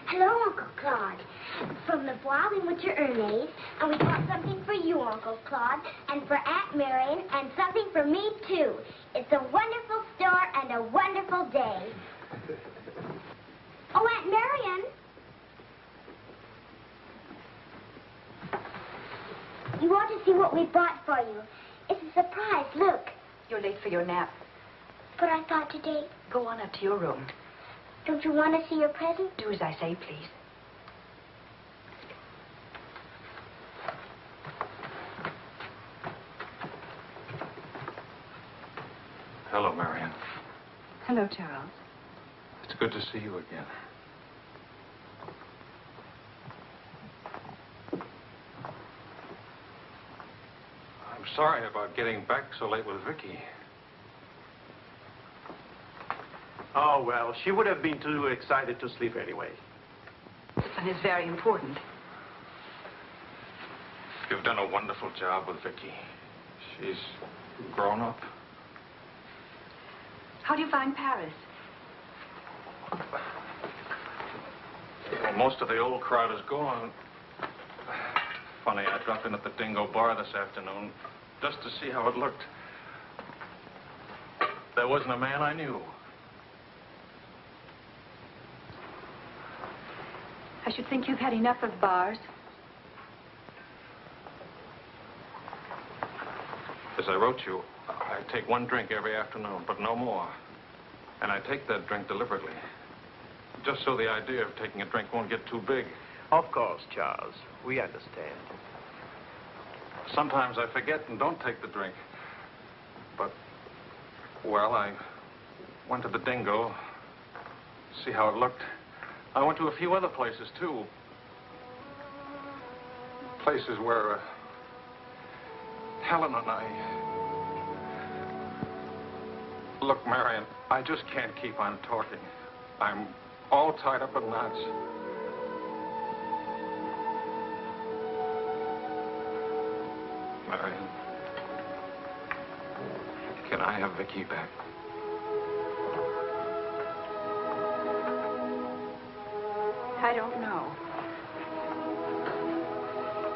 S11: Hello, Uncle Claude. From the Bois, we went to Ernest, and we bought something for you, Uncle Claude, and for Aunt Marion, and something for me, too. It's a wonderful store and a wonderful day. Oh, Aunt Marion. You ought to see what we bought for you. It's a surprise, look.
S3: You're late for your nap.
S11: But I thought today...
S3: Go on up to your room.
S11: Don't you want to see your present?
S3: Do as I say, please.
S16: Hello, Marion.
S3: Hello, Charles.
S16: It's good to see you again. I'm sorry about getting back so late with Vicky.
S14: Oh, well, she would have been too excited to sleep anyway.
S3: And it's very important.
S16: You've done a wonderful job with Vicky. She's grown up.
S3: How do you find Paris?
S16: Well, most of the old crowd is gone. Funny, I dropped in at the Dhingo bar this afternoon just to see how it looked. There wasn't a man I knew.
S3: I should think you've had enough of bars.
S16: As I wrote you, I take one drink every afternoon, but no more. And I take that drink deliberately, just so the idea of taking a drink won't get too big.
S14: Of course, Charles. We understand.
S16: Sometimes I forget and don't take the drink. But, well, I went to the Dhingo, see how it looked. I went to a few other places, too. Places where Helen and I... Look, Marion, I just can't keep on talking. I'm all tied up in knots. Marion, can I have Vicky back?
S3: I don't know.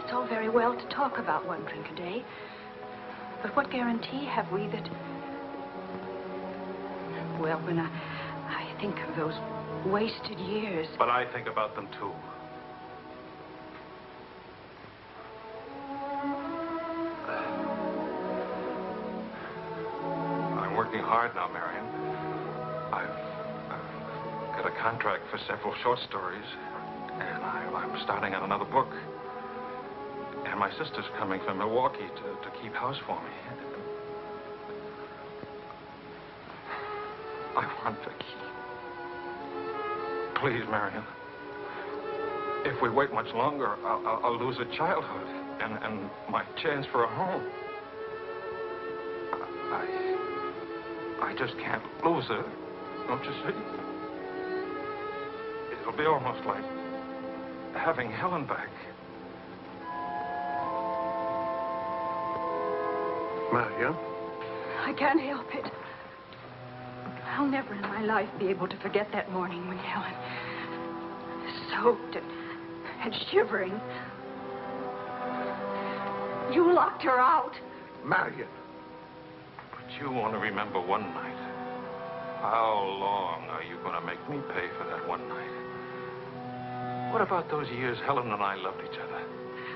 S3: It's all very well to talk about one drink a day, but what guarantee have we that... Well, when I think of those wasted years...
S16: But I think about them, too. I'm working hard now, Marion. I've got a contract for several short stories, and I'm starting on another book. And my sister's coming from Milwaukee to keep house for me. I want Vicky. Please, Marion. If we wait much longer, I'll lose a childhood and my chance for a home. I just can't lose her, don't you see? It'll be almost like having Helen back.
S14: Marion?
S3: I can't help it. I'll never in my life be able to forget that morning when Helen, soaked and shivering, you locked her out.
S14: Marion.
S16: But you want to remember one night. How long are you going to make me pay for that one night? What about those years Helen and I loved each other?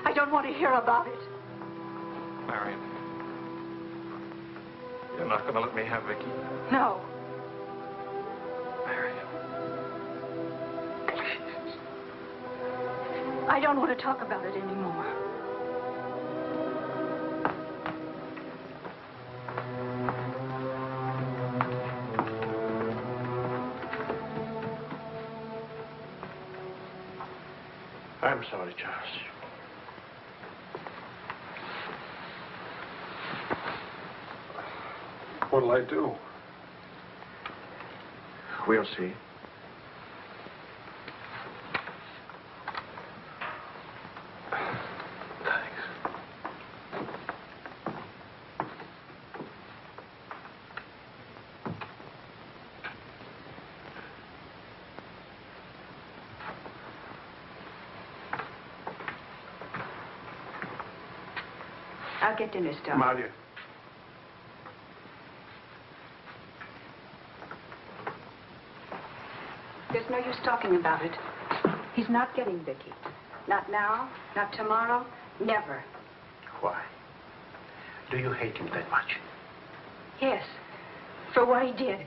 S3: I don't want to hear about it.
S16: Marion, you're not going to let me have Vicky?
S3: No.
S16: Marion.
S3: I don't want to talk about it anymore.
S14: I'm sorry, Charles.
S13: What'll I do?
S14: We'll see.
S3: I'll get dinner started.
S14: Marion.
S3: There's no use talking about it. He's not getting Vicky. Not now, not tomorrow, never.
S14: Why? Do you hate him that much?
S3: Yes. For what he did,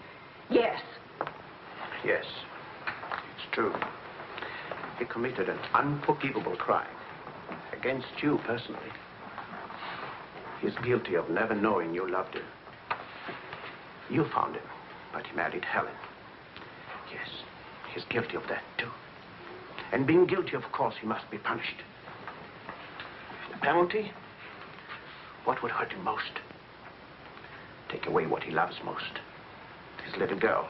S3: yes.
S14: Yes. It's true. He committed an unforgivable crime against you personally. He's guilty of never knowing you loved him. You found him, but he married Helen. Yes, he's guilty of that, too. And being guilty, of course, he must be punished. The penalty? What would hurt him most? Take away what he loves most. His little girl.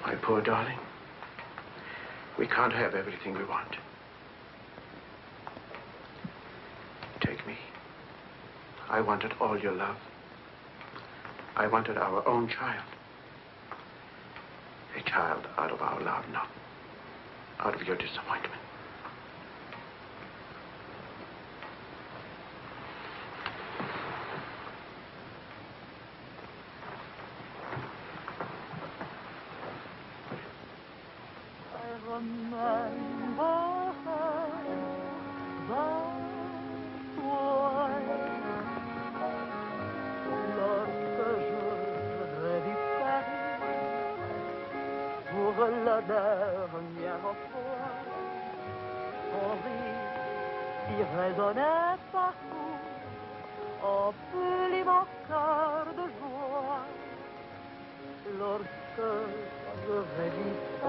S14: My poor darling, we can't have everything we want. Take me. I wanted all your love. I wanted our own child. A child out of our love, not out of your disappointment.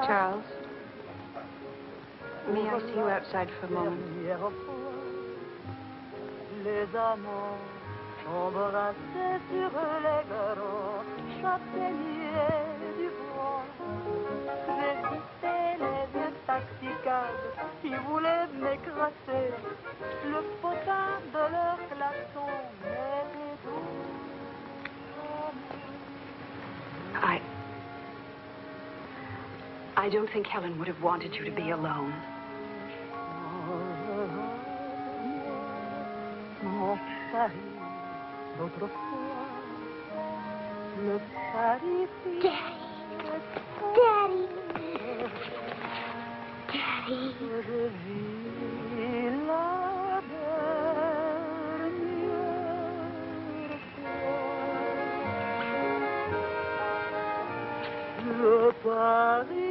S3: Charles, may I see you outside for a moment?
S1: Les amants s'embrassaient sur les grands châtaigniers du bois. J'évitais les vieux taxicabs qui voulaient m'écraser. Le potin de leur klaxon m'était doux.
S3: I don't think Helen would have wanted you to be alone.
S1: Mon Paris d'autrefois, le Paris.
S11: Daddy. Daddy.
S1: Je vis la dernière fois. Le Paris.